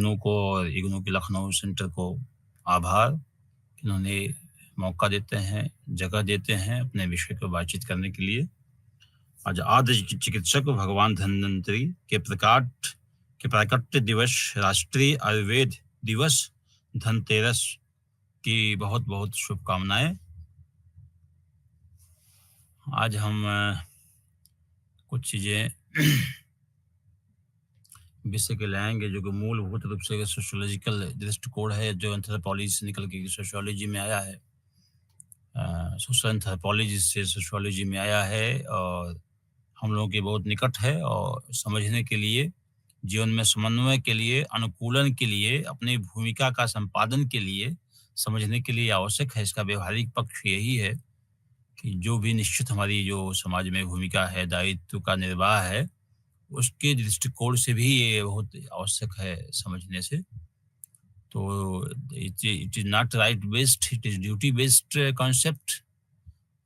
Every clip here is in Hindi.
इग्नू को और इग्नू के लखनऊ सेंटर को आभार कि उन्होंने मौका देते हैं, जगह देते हैं अपने विषय पर बातचीत करने के लिए। आज आद्य चिकित्सक भगवान धन्वंतरि के प्राकट्य दिवस, राष्ट्रीय आयुर्वेद दिवस, धनतेरस की बहुत बहुत शुभकामनाएं। आज हम कुछ चीजें विषय के लाएंगे जो कि मूलभूत रूप से सोशियोलॉजिकल दृष्टिकोण है, जो एंथ्रोपोलॉजी से निकल के सोशियोलॉजी में आया है। सोशल एंथ्रोपोलॉजी से सोशियोलॉजी में आया है और हम लोगों के बहुत निकट है और समझने के लिए, जीवन में समन्वय के लिए, अनुकूलन के लिए, अपनी भूमिका का संपादन के लिए, समझने के लिए आवश्यक है। इसका व्यवहारिक पक्ष यही है कि जो भी निश्चित हमारी जो समाज में भूमिका है, दायित्व का निर्वाह है, उसके दृष्टिकोण से भी ये बहुत आवश्यक है समझने से। तो it is not right based, it is duty based concept.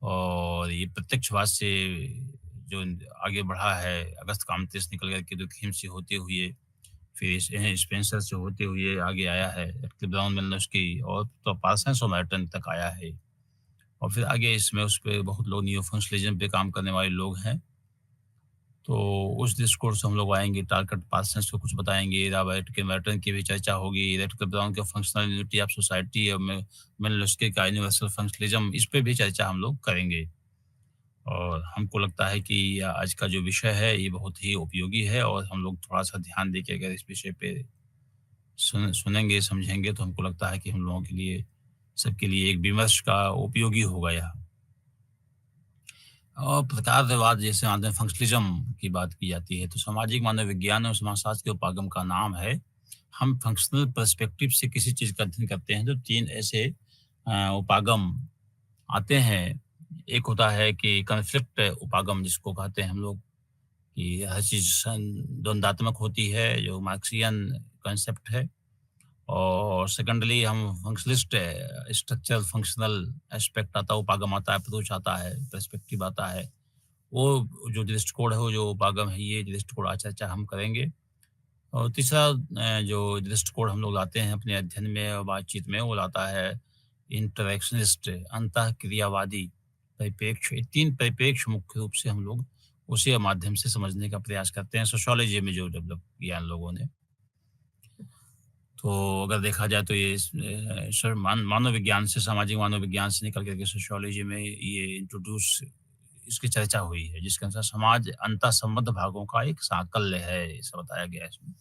और ये प्रत्यक्षवाद से जो आगे बढ़ा है, अगस्त कामते से निकल करके दुखीम से होते हुए, फिर स्पेंसर से होते हुए आगे आया है, ब्राउन मेलिनोव्स्की और तो पार्सन्स और मैटन तक आया है। और फिर आगे इसमें उस पर बहुत लोग नियो फंक्शनलिज्म पे काम करने वाले लोग हैं। तो उस दृष्टिकोण से हम लोग आएंगे, टारगेट पार्सन्स को कुछ बताएंगे, रॉबर्ट के मैटन की भी चर्चा होगी, ब्राउन के फंक्शनल यूनिटी ऑफ सोसाइटी और मेलिनोव्स्की का यूनिवर्सल फंक्शनलिज्म, इस पे भी चर्चा हम लोग करेंगे। और हमको लगता है कि आज का जो विषय है ये बहुत ही उपयोगी है और हम लोग थोड़ा सा ध्यान देके अगर इस विषय पे सुनेंगे, समझेंगे, तो हमको लगता है कि हम लोगों के लिए, सबके लिए एक विमर्श का उपयोगी होगा यह। और प्रकारवाद जैसे आधुनिक फंक्शनलिज्म की बात की जाती है, तो सामाजिक मानव विज्ञान और समाजशास्त्र के उपागम का नाम है। हम फंक्शनल पर्सपेक्टिव से किसी चीज का अध्ययन करते हैं तो 3 ऐसे उपागम आते हैं। एक होता है कि कॉन्फ्लिक्ट उपागम, जिसको कहते हैं हम लोग कि हर चीज द्वंदात्मक होती है, जो मार्क्सियन कॉन्सेप्ट है। और सेकेंडली हम फंक्शनलिस्ट, स्ट्रक्चरल फंक्शनल एस्पेक्ट आता है, उपागम आता है, अप्रोच आता है, पर्सपेक्टिव आता है। वो जो दृष्टिकोण है, वो जो उपागम है, ये दृष्टिकोण आज चर्चा हम करेंगे। और तीसरा जो दृष्टिकोण हम लोग लाते हैं अपने अध्ययन में और बातचीत में, वो लाता है इंटरेक्शनिस्ट, अंतःक्रियावादी परिप्रेक्ष्य। 3 परिप्रेक्ष्य मुख्य रूप से हम लोग उसी माध्यम से समझने का प्रयास करते हैं, सोशियोलॉजी में जो डेवलप किया इन लोगों ने। तो अगर देखा जाए तो ये मानव विज्ञान से, सामाजिक मानव विज्ञान से निकल करके सोशियोलॉजी में ये इंट्रोड्यूस, इसकी चर्चा हुई है, जिसके अनुसार समाज अंतः संबद्ध भागों का एक साकल्य है, ऐसा बताया गया है इसमें।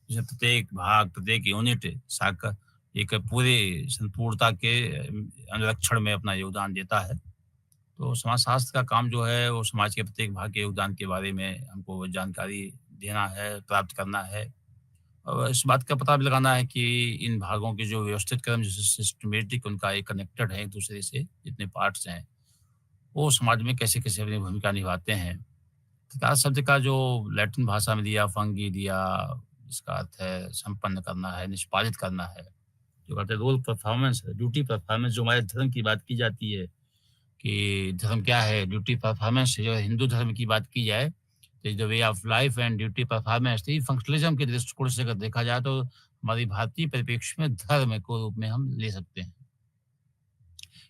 जैसे प्रत्येक भाग, प्रत्येक यूनिट एक पूरे संपूर्णता के अनुरक्षण में अपना योगदान देता है। तो समाजशास्त्र का काम जो है, वो समाज के प्रत्येक भाग के योगदान के बारे में हमको जानकारी देना है, प्राप्त करना है। और इस बात का पता भी लगाना है कि इन भागों के जो व्यवस्थित क्रम, जैसे सिस्टमेटिक, उनका एक कनेक्टेड है एक दूसरे से, जितने पार्ट्स हैं, वो समाज में कैसे कैसे अपनी भूमिका निभाते हैं। प्रकाश शब्द का जो लैटिन भाषा में दिया, फंगी दिया, इसका अर्थ है संपन्न करना है, निष्पादित करना है। जो कहते हैं रोल परफॉर्मेंस है, ड्यूटी परफॉर्मेंस। जो हमारे धर्म की बात की जाती है कि धर्म क्या है, ड्यूटी परफॉर्मेंस। जो हिंदू धर्म की बात की जाए तो the way of life and duty performance. तो फंक्शनलिज्म के दृष्टिकोण से अगर देखा जाए तो हमारी भारतीय परिप्रेक्ष्य में धर्म को रूप में हम ले सकते हैं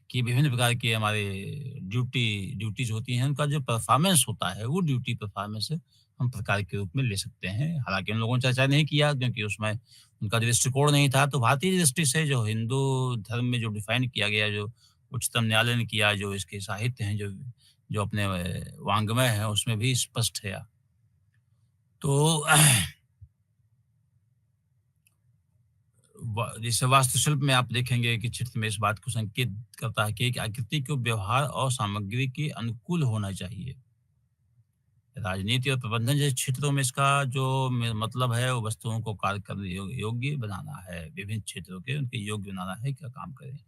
कि विभिन्न प्रकार के हमारे ड्यूटीज होती हैं, उनका जो परफॉर्मेंस होता है, वो ड्यूटी परफॉर्मेंस हम प्रकार के रूप में ले सकते हैं। हालांकि उन लोगों ने चर्चा नहीं किया क्योंकि उसमें उनका दृष्टिकोण नहीं था। तो भारतीय दृष्टि से जो हिंदू धर्म में जो डिफाइन किया गया, जो उच्चतम न्यायालय ने किया, जो इसके साहित्य हैं, जो जो अपने वांग्मय है, उसमें भी स्पष्ट है। तो जैसे वास्तुशिल्प में आप देखेंगे कि चित्र में इस बात को संकेत करता है कि आकृति को व्यवहार और सामग्री के अनुकूल होना चाहिए। राजनीति और प्रबंधन जैसे क्षेत्रों में इसका जो मतलब है, वो वस्तुओं को कार्य करने योग्य बनाना है, विभिन्न क्षेत्रों के उनके योग्य बनाना है, क्या काम करें।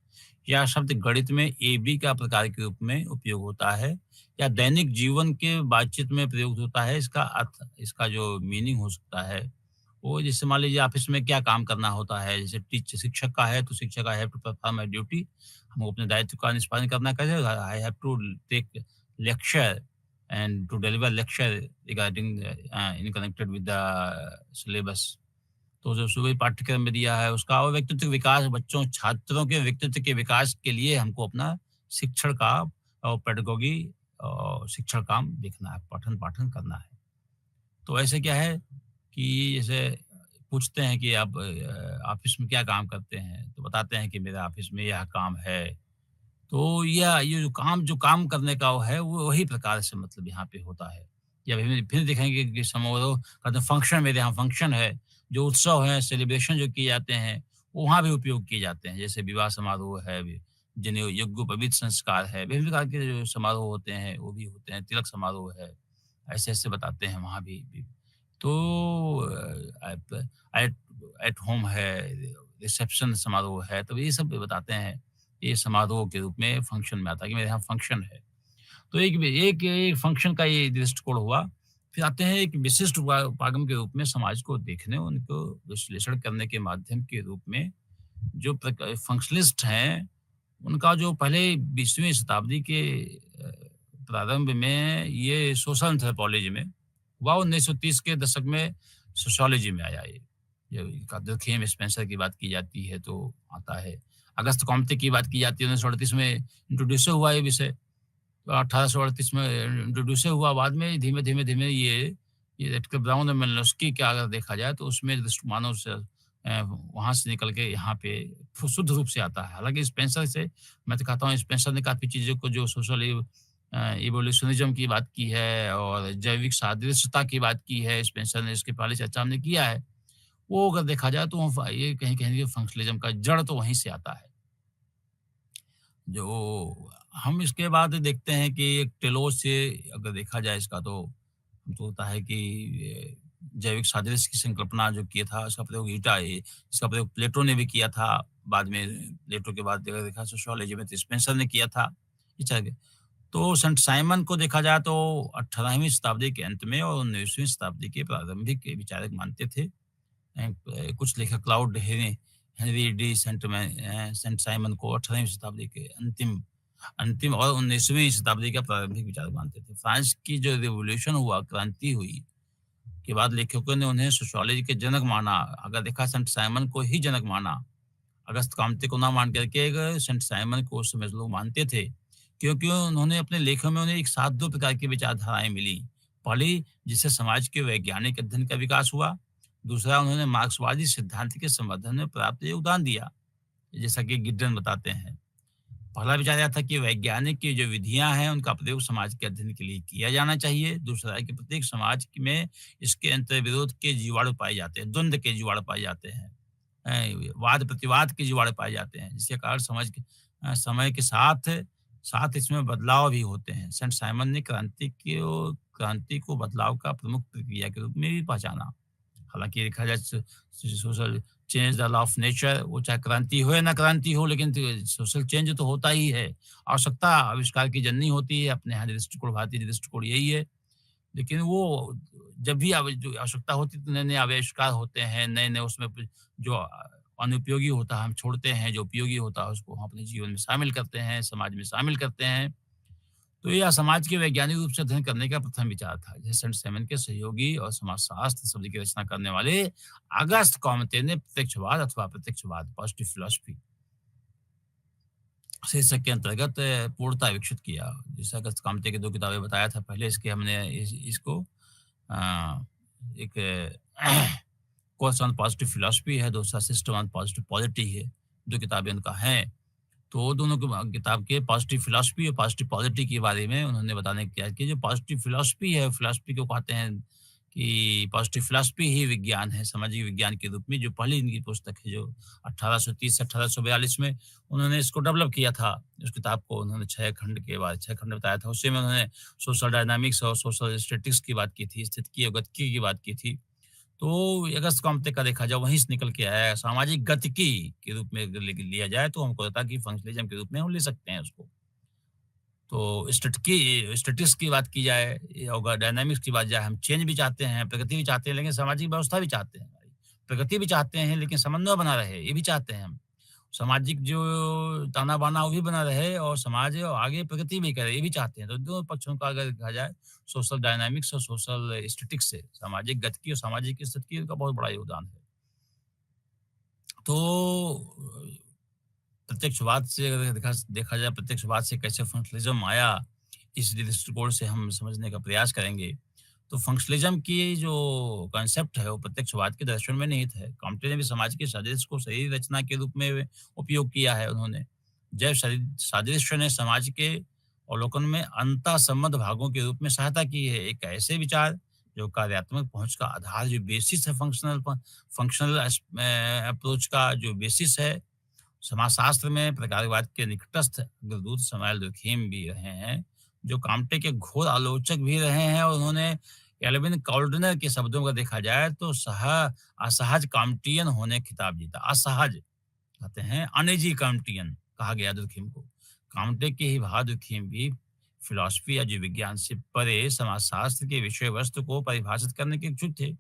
यह शब्द गणित में AB का प्रकार के रूप में उपयोग होता है, या दैनिक जीवन के बातचीत में प्रयोग होता है। इसका अर्थ, इसका जो मीनिंग हो सकता है, वो जैसे मान लीजिए ऑफिस में क्या काम करना होता है। जैसे शिक्षक का है तो शिक्षक का have to perform my duty, हमको अपने दायित्व का निष्पादन करना कैसे, I have to take lecture and to deliver lecture regarding in connected with the syllabus. तो जो सुबह पाठ्यक्रम में दिया है उसका, और व्यक्तित्व विकास, बच्चों छात्रों के व्यक्तित्व के विकास के लिए हमको अपना शिक्षण का और पेडागॉजी शिक्षण काम देखना है, पठन-पाठन करना है। तो ऐसे क्या है कि जैसे पूछते हैं कि आप ऑफ़िस में क्या काम करते हैं? तो बताते हैं कि मेरा ऑफ़िस में यह काम है। तो या ये जो काम करने का वो है, वो वही प्रकार से मतलब यहाँ पे होता है। या फिर देखेंगे कि समारोह का जो फंक्शन, मेरे यहाँ फंक्शन है, जो उत्सव है, सेलिब्रेशन जो किए जाते हैं, वो वहाँ भी उपयोग किए जाते हैं। जैसे विवाह समारोह है, जनेऊ यज्ञोपवीत संस्कार है, विभिन्न प्रकार के जो समारोह होते हैं, वो भी होते हैं, तिलक समारोह है, ऐसे-ऐसे बताते हैं वहाँ भी। तो एप एट एट होम है, रिसेप्शन समारोह है, तो ये सब भी बताते हैं। ये समारोह के रूप में फंक्शन में आता है कि मेरे यहाँ फंक्शन है। तो एक फंक्शन का ये दृष्टिकोण हुआ। फिर आते हैं एक विशिष्ट उपागम के रूप में समाज को देखने, उनको विश्लेषण करने के माध्यम के रूप में जो फंक्शनलिस्ट हैं, उनका जो पहले 20वीं शताब्दी के अ, प्रारंभ में ये सोशल एंथ्रोपोलॉजी में हुआ, 1930 के दशक में सोशियोलॉजी में आया ये। देखिए स्पेंसर की बात की जाती है तो आता है। अगस्त कॉम्ते की बात की जाती है, 1938 में इंट्रोड्यूस हुआ ये विषय। 1838 में इंट्रोड्यूस हुआ, बाद में धीमे-धीमे ये रेटकर ब्राउन और मेलिनोव्स्की का अगर देखा जाए तो उसमें दृष्टि मानव से वहाँ से निकल के यहाँ पे शुद्ध रूप से आता है। हालाँकि स्पेंसर से मैं तो कहता हूँ स्पेंसर ने काफ़ी चीज़ों को जो सोशल इवोल्यूशनिज़्म की बात की है और जैविक सादृश्यता की बात की है, स्पेंसर ने इसकी पहले चर्चा हमने किया है। वो अगर देखा जाए तो ये कहीं कहीं फंक्शनलिज़्म का जड़ तो वहीं से आता है। जो हम इसके बाद देखते हैं कि एक टेलोस से अगर देखा जाए इसका, तो हमको होता है कि जैविक सादृश्य की संकल्पना जो किया था, इसका प्रयोग इसका प्रयोग प्लेटो ने भी किया था। बाद में प्लेटो के बाद अगर देखा सोशियोलॉजी में तो स्पेंसर ने किया था। इस तरह के तो सेंट साइमन को देखा जाए तो 18वीं शताब्दी के अंत में और 19वीं शताब्दी के प्रारंभिक के विचारक मानते थे। कुछ लेखक Claude Henri de Saint Simon को 18वीं शताब्दी के अंतिम अंतिम और 19वीं शताब्दी का प्रारंभिक विचारक मानते थे। फ्रांस की जो रिवॉल्यूशन हुआ, क्रांति हुई के बाद लेखकों ने उन्हें सोशियोलॉजी के जनक माना। अगर देखा सेंट साइमन को ही जनक माना, अगस्त काम्ते को ना मान करके सेंट साइमन को उस समय लोग मानते थे, क्योंकि उन्होंने अपने लेखों में उन्हें एक साथ 2 प्रकार की विचारधाराएँ मिली। पहली, जिससे समाज के वैज्ञानिक अध्ययन का विकास हुआ। दूसरा, उन्होंने मार्क्सवादी सिद्धांत के संवर्धन में पर्याप्त योगदान दिया, जैसा कि गिड्डन बताते हैं। पहला विचार यह था कि वैज्ञानिक की जो विधियाँ हैं, उनका प्रयोग समाज के अध्ययन के लिए किया जाना चाहिए। दूसरा है कि प्रत्येक समाज में इसके अंतर्विरोध के जीवाणु पाए जाते हैं, द्वंद्व के जीवाणु पाए जाते हैं। वाद-प्रतिवाद के जीवाणु पाए जाते हैं, जिसके कारण समय के साथ साथ इसमें बदलाव भी होते हैं। सेंट साइमन ने क्रांति को बदलाव का प्रमुख प्रक्रिया के रूप में भी पहचाना। हालाँकि देखा जाए social change the law of nature, वो चाहे क्रांति हो या ना क्रांति हो, लेकिन सोशल चेंज तो होता ही है। आवश्यकता आविष्कार की जननी होती है, अपने यहाँ दृष्टिकोण, भारतीय दृष्टिकोण यही है। लेकिन वो जब भी जो आवश्यकता होती है तो नए-नए आविष्कार होते हैं, नए-नए उसमें जो अनुपयोगी होता है हम छोड़ते हैं, जो उपयोगी होता है उसको हम अपने जीवन में शामिल करते हैं, समाज में शामिल करते हैं। तो यह समाज के वैज्ञानिक रूप से अध्ययन करने का प्रथम विचार था। जैसे सेंट सेमन के सहयोगी और समाजशास्त्र शब्द की रचना करने वाले अगस्त कॉमते ने प्रत्यक्षवाद अथवा प्रत्यक्षवाद पॉजिटिव फिलॉसफी शीर्षक के अंतर्गत पूर्णतः विकसित किया। जैसे अगस्त कॉमते की 2 किताबें बताया था पहले, इसके हमने इसको एक कोर्स ऑन पॉजिटिव फिलॉसफी है, दूसरा सिस्टम ऑन पॉजिटिव पॉलिटी है। 2 किताबें उनका हैं। तो दोनों की किताब के पॉजिटिव फिलॉसफी और पॉजिटिव पॉलिटी के बारे में उन्होंने बताने की क्या कि जो पॉजिटिव फिलॉसफी है, फिलॉसफी को कहते हैं कि पॉजिटिव फिलॉसफी ही विज्ञान है, सामाजिक विज्ञान के रूप में। जो पहली इनकी पुस्तक है, जो 1830 से 1842 में उन्होंने इसको डेवलप किया था। उस किताब को उन्होंने 6 खंड बताया था। उसमें उन्होंने सोशल डायनामिक्स और सोशल स्टैटिस्टिक्स की बात की थी, स्थितिकी और गतिकी की बात की थी। तो अगस्त कॉम्ते का देखा जाए वहीं से निकल के आया है। सामाजिक गतिकी के रूप में अगर लिया जाए तो हमको लगता है कि फंक्शनलिज्म के रूप में हम ले सकते हैं उसको। तो स्टैटिस्टिक्स की बात की जाए या डायनामिक्स की बात जाए, हम चेंज भी चाहते हैं, प्रगति भी चाहते हैं, लेकिन सामाजिक व्यवस्था भी चाहते हैं हमारी। प्रगति भी चाहते हैं, लेकिन समन्वय बना रहे, ये भी चाहते हैं हम। सामाजिक जो ताना-बाना वो भी बना रहे और समाज आगे प्रगति भी करे, ये भी चाहते हैं। तो दोनों पक्षों का अगर देखा जाए, सोशल डायनामिक्स और सोशल स्टैटिक्स से सामाजिक गतिकी और सामाजिक स्थिति का बहुत बड़ा योगदान है। तो प्रत्यक्षवाद से अगर देखा देखा जाए, प्रत्यक्षवाद से कैसे फंक्शनलिज्म आया, इस दृष्टिकोण से हम समझने का प्रयास करेंगे। तो फंक्शनलिज्म की जो कॉन्सेप्ट है वो प्रत्यक्षवाद के दर्शन में निहित है। कॉम्टे ने भी समाज के सादृश्य को शरीर रचना के रूप में उपयोग किया है उन्होंने। जैव सादृश्य ने समाज के अवलोकन में अंतःसंबंध भागों के रूप में सहायता की है। एक ऐसे विचार जो कार्यात्मक पहुंच का आधार, जो बेसिस है, फंक्शनल अप्रोच का जो बेसिस है। समाजशास्त्र में प्रकारवाद के निकटस्थ अग्रदूत समाइल दुर्खीम भी रहे हैं, जो काम्टे के घोर आलोचक भी रहे हैं, और उन्होंने एल्विन काल्डनर के शब्दों का देखा जाए तो असहज काम्टियन होने खिताब जीता। असहज कहते हैं, अनइजी काम्टियन कहा गया दुर्खीम को। काम्टे के ही भाव दुर्खीम भी फिलॉसफी या जीव विज्ञान से परे समाजशास्त्र के विषय वस्तु को परिभाषित करने के इच्छुक थे।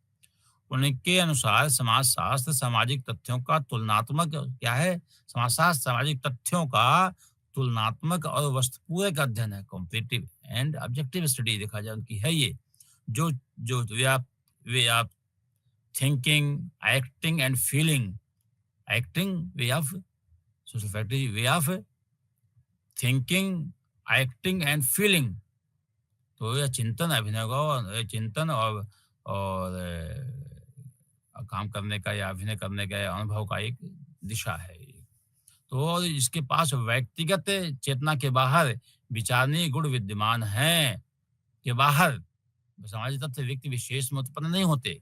उनके अनुसार समाजशास्त्र सामाजिक तथ्यों का तुलनात्मक क्या है? समाजशास्त्र सामाजिक तथ्यों का तुलनात्मक और वस्तुपूरक अध्ययन है। कॉम्परेटिव एंड ऑब्जेक्टिव स्टडी देखा जाए उनकी है ये। जो जो way of thinking, acting and feeling. Acting way of social factor, way of thinking, acting and feeling. तो यह चिंतन, अभिनय का चिंतन और काम करने का या अभिनय करने का या अनुभव का एक दिशा है ये। तो और इसके पास व्यक्तिगत चेतना के बाहर विचारणीय गुण विद्यमान हैं, के बाहर सामाजिक तत्व व्यक्ति विशेष में उत्पन्न नहीं होते,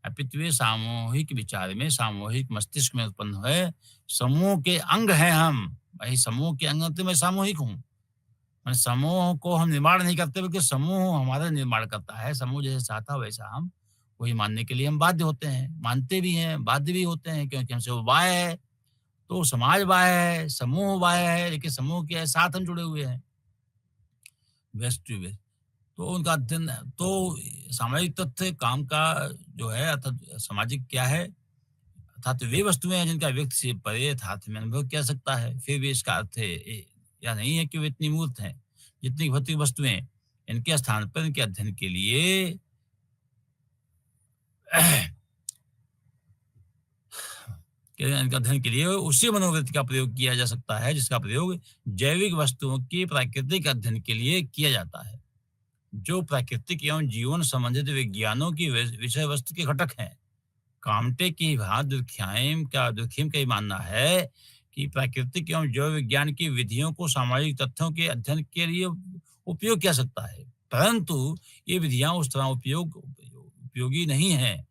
अपितु वे सामूहिक विचार में, सामूहिक मस्तिष्क में उत्पन्न हुए समूह के अंग हैं हम। वही समूह के अंग तो मैं सामूहिक हूँ। समूह को हम निर्माण नहीं करते, बल्कि समूह हमारा निर्माण करता है। समूह जैसे चाहता वैसा हम वही मानने के लिए हम बाध्य होते हैं, मानते भी हैं, बाध्य भी होते हैं, क्योंकि हमसे वो बाह्य है। तो समाज बाह्य है, समूह बाह्य है, लेकिन समूह के साथ हम जुड़े हुए हैं, वेस्ट टू वेस्ट। तो उनका अध्ययन, तो सामाजिक तथ्य काम का जो है, अर्थात सामाजिक क्या है, अर्थात वे वस्तुएं हैं जिनका व्यक्ति से परे यथार्थ में अनुभव किया सकता है। फिर भी इसका अर्थ या नहीं है कि वे इतनी मूर्त हैं। जितनी भौतिक वस्तुएं, इनके स्थान पर इनके अध्ययन के लिए इनका अध्ययन के लिए उसी मनोवृत्ति का प्रयोग किया जा सकता है जिसका प्रयोग जैविक वस्तुओं के प्राकृतिक अध्ययन के लिए किया जाता है, जो प्राकृतिक एवं जीवन संबंधित विज्ञानों की विषय वस्तु के घटक हैं। काम्टे की भात दुर्खीम का ही मानना है कि प्राकृतिक एवं जैव विज्ञान की विधियों को सामाजिक तथ्यों के अध्ययन के लिए उपयोग किया सकता है, परंतु ये विधियां उस तरह उपयोगी नहीं है,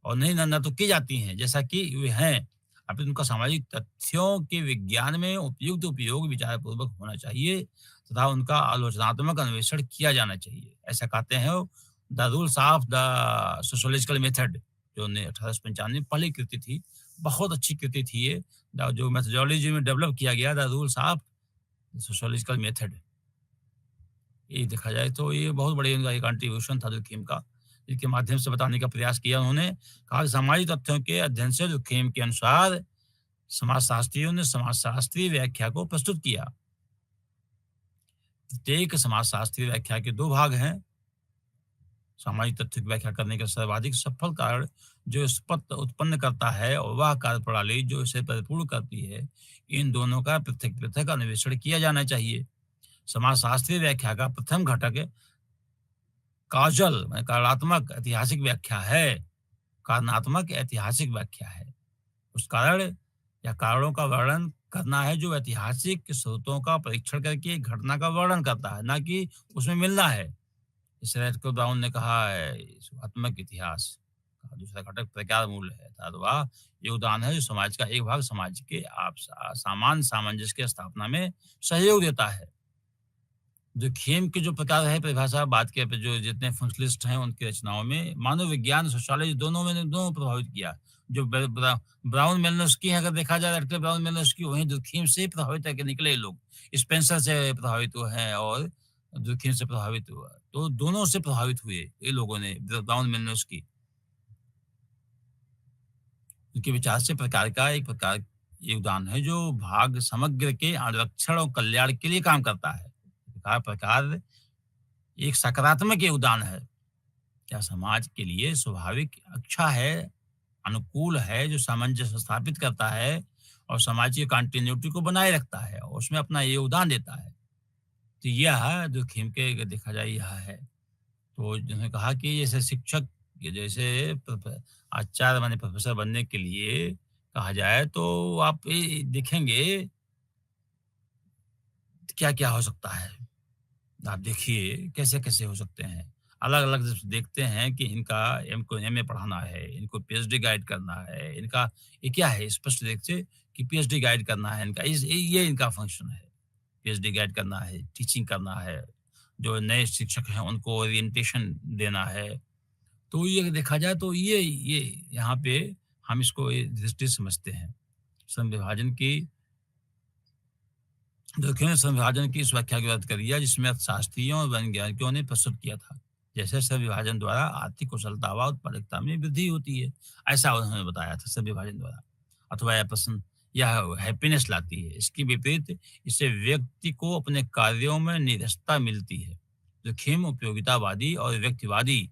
और नहीं न तो की जाती हैं जैसा कि वे हैं। अभी उनका सामाजिक तथ्यों के विज्ञान में उपयुक्त उपयोग विचारपूर्वक होना चाहिए तथा उनका आलोचनात्मक अन्वेषण किया जाना चाहिए। ऐसा कहते हैं the rules of the sociological method, जो 1895 में पहली कृति थी। बहुत अच्छी कृति थी ये, जो मेथोडोलॉजी में डेवलप किया गया, the rules of sociological method. ये देखा जाए तो ये बहुत बड़ी उनका कंट्रीब्यूशन था दुर्खीम का, जिसके माध्यम से बताने का प्रयास किया उन्होंने। कहा कि सामाजिक तथ्यों के अध्ययन से दुर्खीम के अनुसार समाजशास्त्रियों ने समाजशास्त्रीय व्याख्या को प्रस्तुत किया। प्रत्येक समाजशास्त्रीय व्याख्या के दो भाग हैं। सामाजिक तथ्य की व्याख्या करने का सर्वाधिक सफल कारण जो स्पष्ट उत्पन्न करता है और वह कार्यप्रणाली जो इसे परिपूर्ण करती है, इन दोनों का पृथक पृथक अन्वेषण किया जाना चाहिए। समाजशास्त्रीय व्याख्या का प्रथम घटक काजल कारणात्मक ऐतिहासिक व्याख्या है। कारणात्मक ऐतिहासिक व्याख्या है। उस कारण या कारणों का वर्णन करना है जो ऐतिहासिक स्रोतों का परीक्षण करके घटना का वर्णन करता है, ना कि उसमें मिलना है। जैसे रेडको ब्राउन ने कहा है, आत्मक इतिहास का दूसरा घटक प्रकार मूल्य है, अर्थात वह योगदान है जो समाज का एक भाग समाज के आप सामान सामंजस्य की स्थापना में सहयोग देता है। जो खेम के जो प्रकार है परिभाषा बात के जो जितने फंक्शनलिस्ट हैं उनकी रचनाओं में मानव विज्ञान सोशियोलॉजी दोनों प्रभावित किया। जो ब्राउन मेलिनोस्की है, अगर देखा जाए डॉक्टर ब्राउन मेलिनोस्की, वहीं दुर्खीम से प्रभावित है कि निकले लोग। स्पेंसर से प्रभावित हुए हैं और दुर्खीम से प्रभावित हुआ, तो दोनों से प्रभावित हुए ये लोगों ने। ब्राउन मेलिनोस्की उनके विचार से प्रकार का एक प्रकार योगदान है जो भाग समग्र के आरक्षण और कल्याण के लिए काम करता है। प्रकार एक सकारात्मक योगदान है, क्या समाज के लिए स्वाभाविक अच्छा है अनुकूल है, जो सामंजस्य स्थापित करता है और समाज की कंटिन्यूटी को बनाए रखता है और उसमें अपना योगदान देता है। तो यह जो खेमके अगर देखा जाए यह है। तो जिन्होंने कहा कि जैसे शिक्षक ये जैसे आचार्य माने प्रोफ़ेसर बनने के लिए कहा जाए तो आप ये देखेंगे क्या-क्या हो सकता है। आप देखिए कैसे-कैसे हो सकते हैं। अलग-अलग जब देखते हैं कि इनका इनको एमए पढ़ाना है, इनको पीएचडी गाइड करना है, इनका ये क्या है स्पष्ट रूप से कि पीएचडी गाइड करना है इनका इस ये इनका फ़ंक्शन है। पीएचडी गाइड करना है, टीचिंग करना है, जो नए शिक्षक हैं उनको ओरिएंटेशन देना है। तो ये देखा जाए तो ये यहाँ पे हम इसको ये दृष्टि समझते हैं। संविभाजन की देखिए संविभाजन की इस व्याख्या की बात करी है जिसमें अर्थशास्त्रियों और वैज्ञानिकों ने प्रस्तुत किया था। जैसे संविभाजन द्वारा आर्थिक कुशलता व उत्पादकता में वृद्धि होती है, ऐसा उन्होंने बताया था संविभाजन द्वारा। अथवा यह प्रश्न यह हैप्पीनेस लाती है। इसके विपरीत इससे व्यक्ति को अपने कार्यों में नीरसता मिलती है। जो खेम उपयोगितावादी और व्यक्तिवादी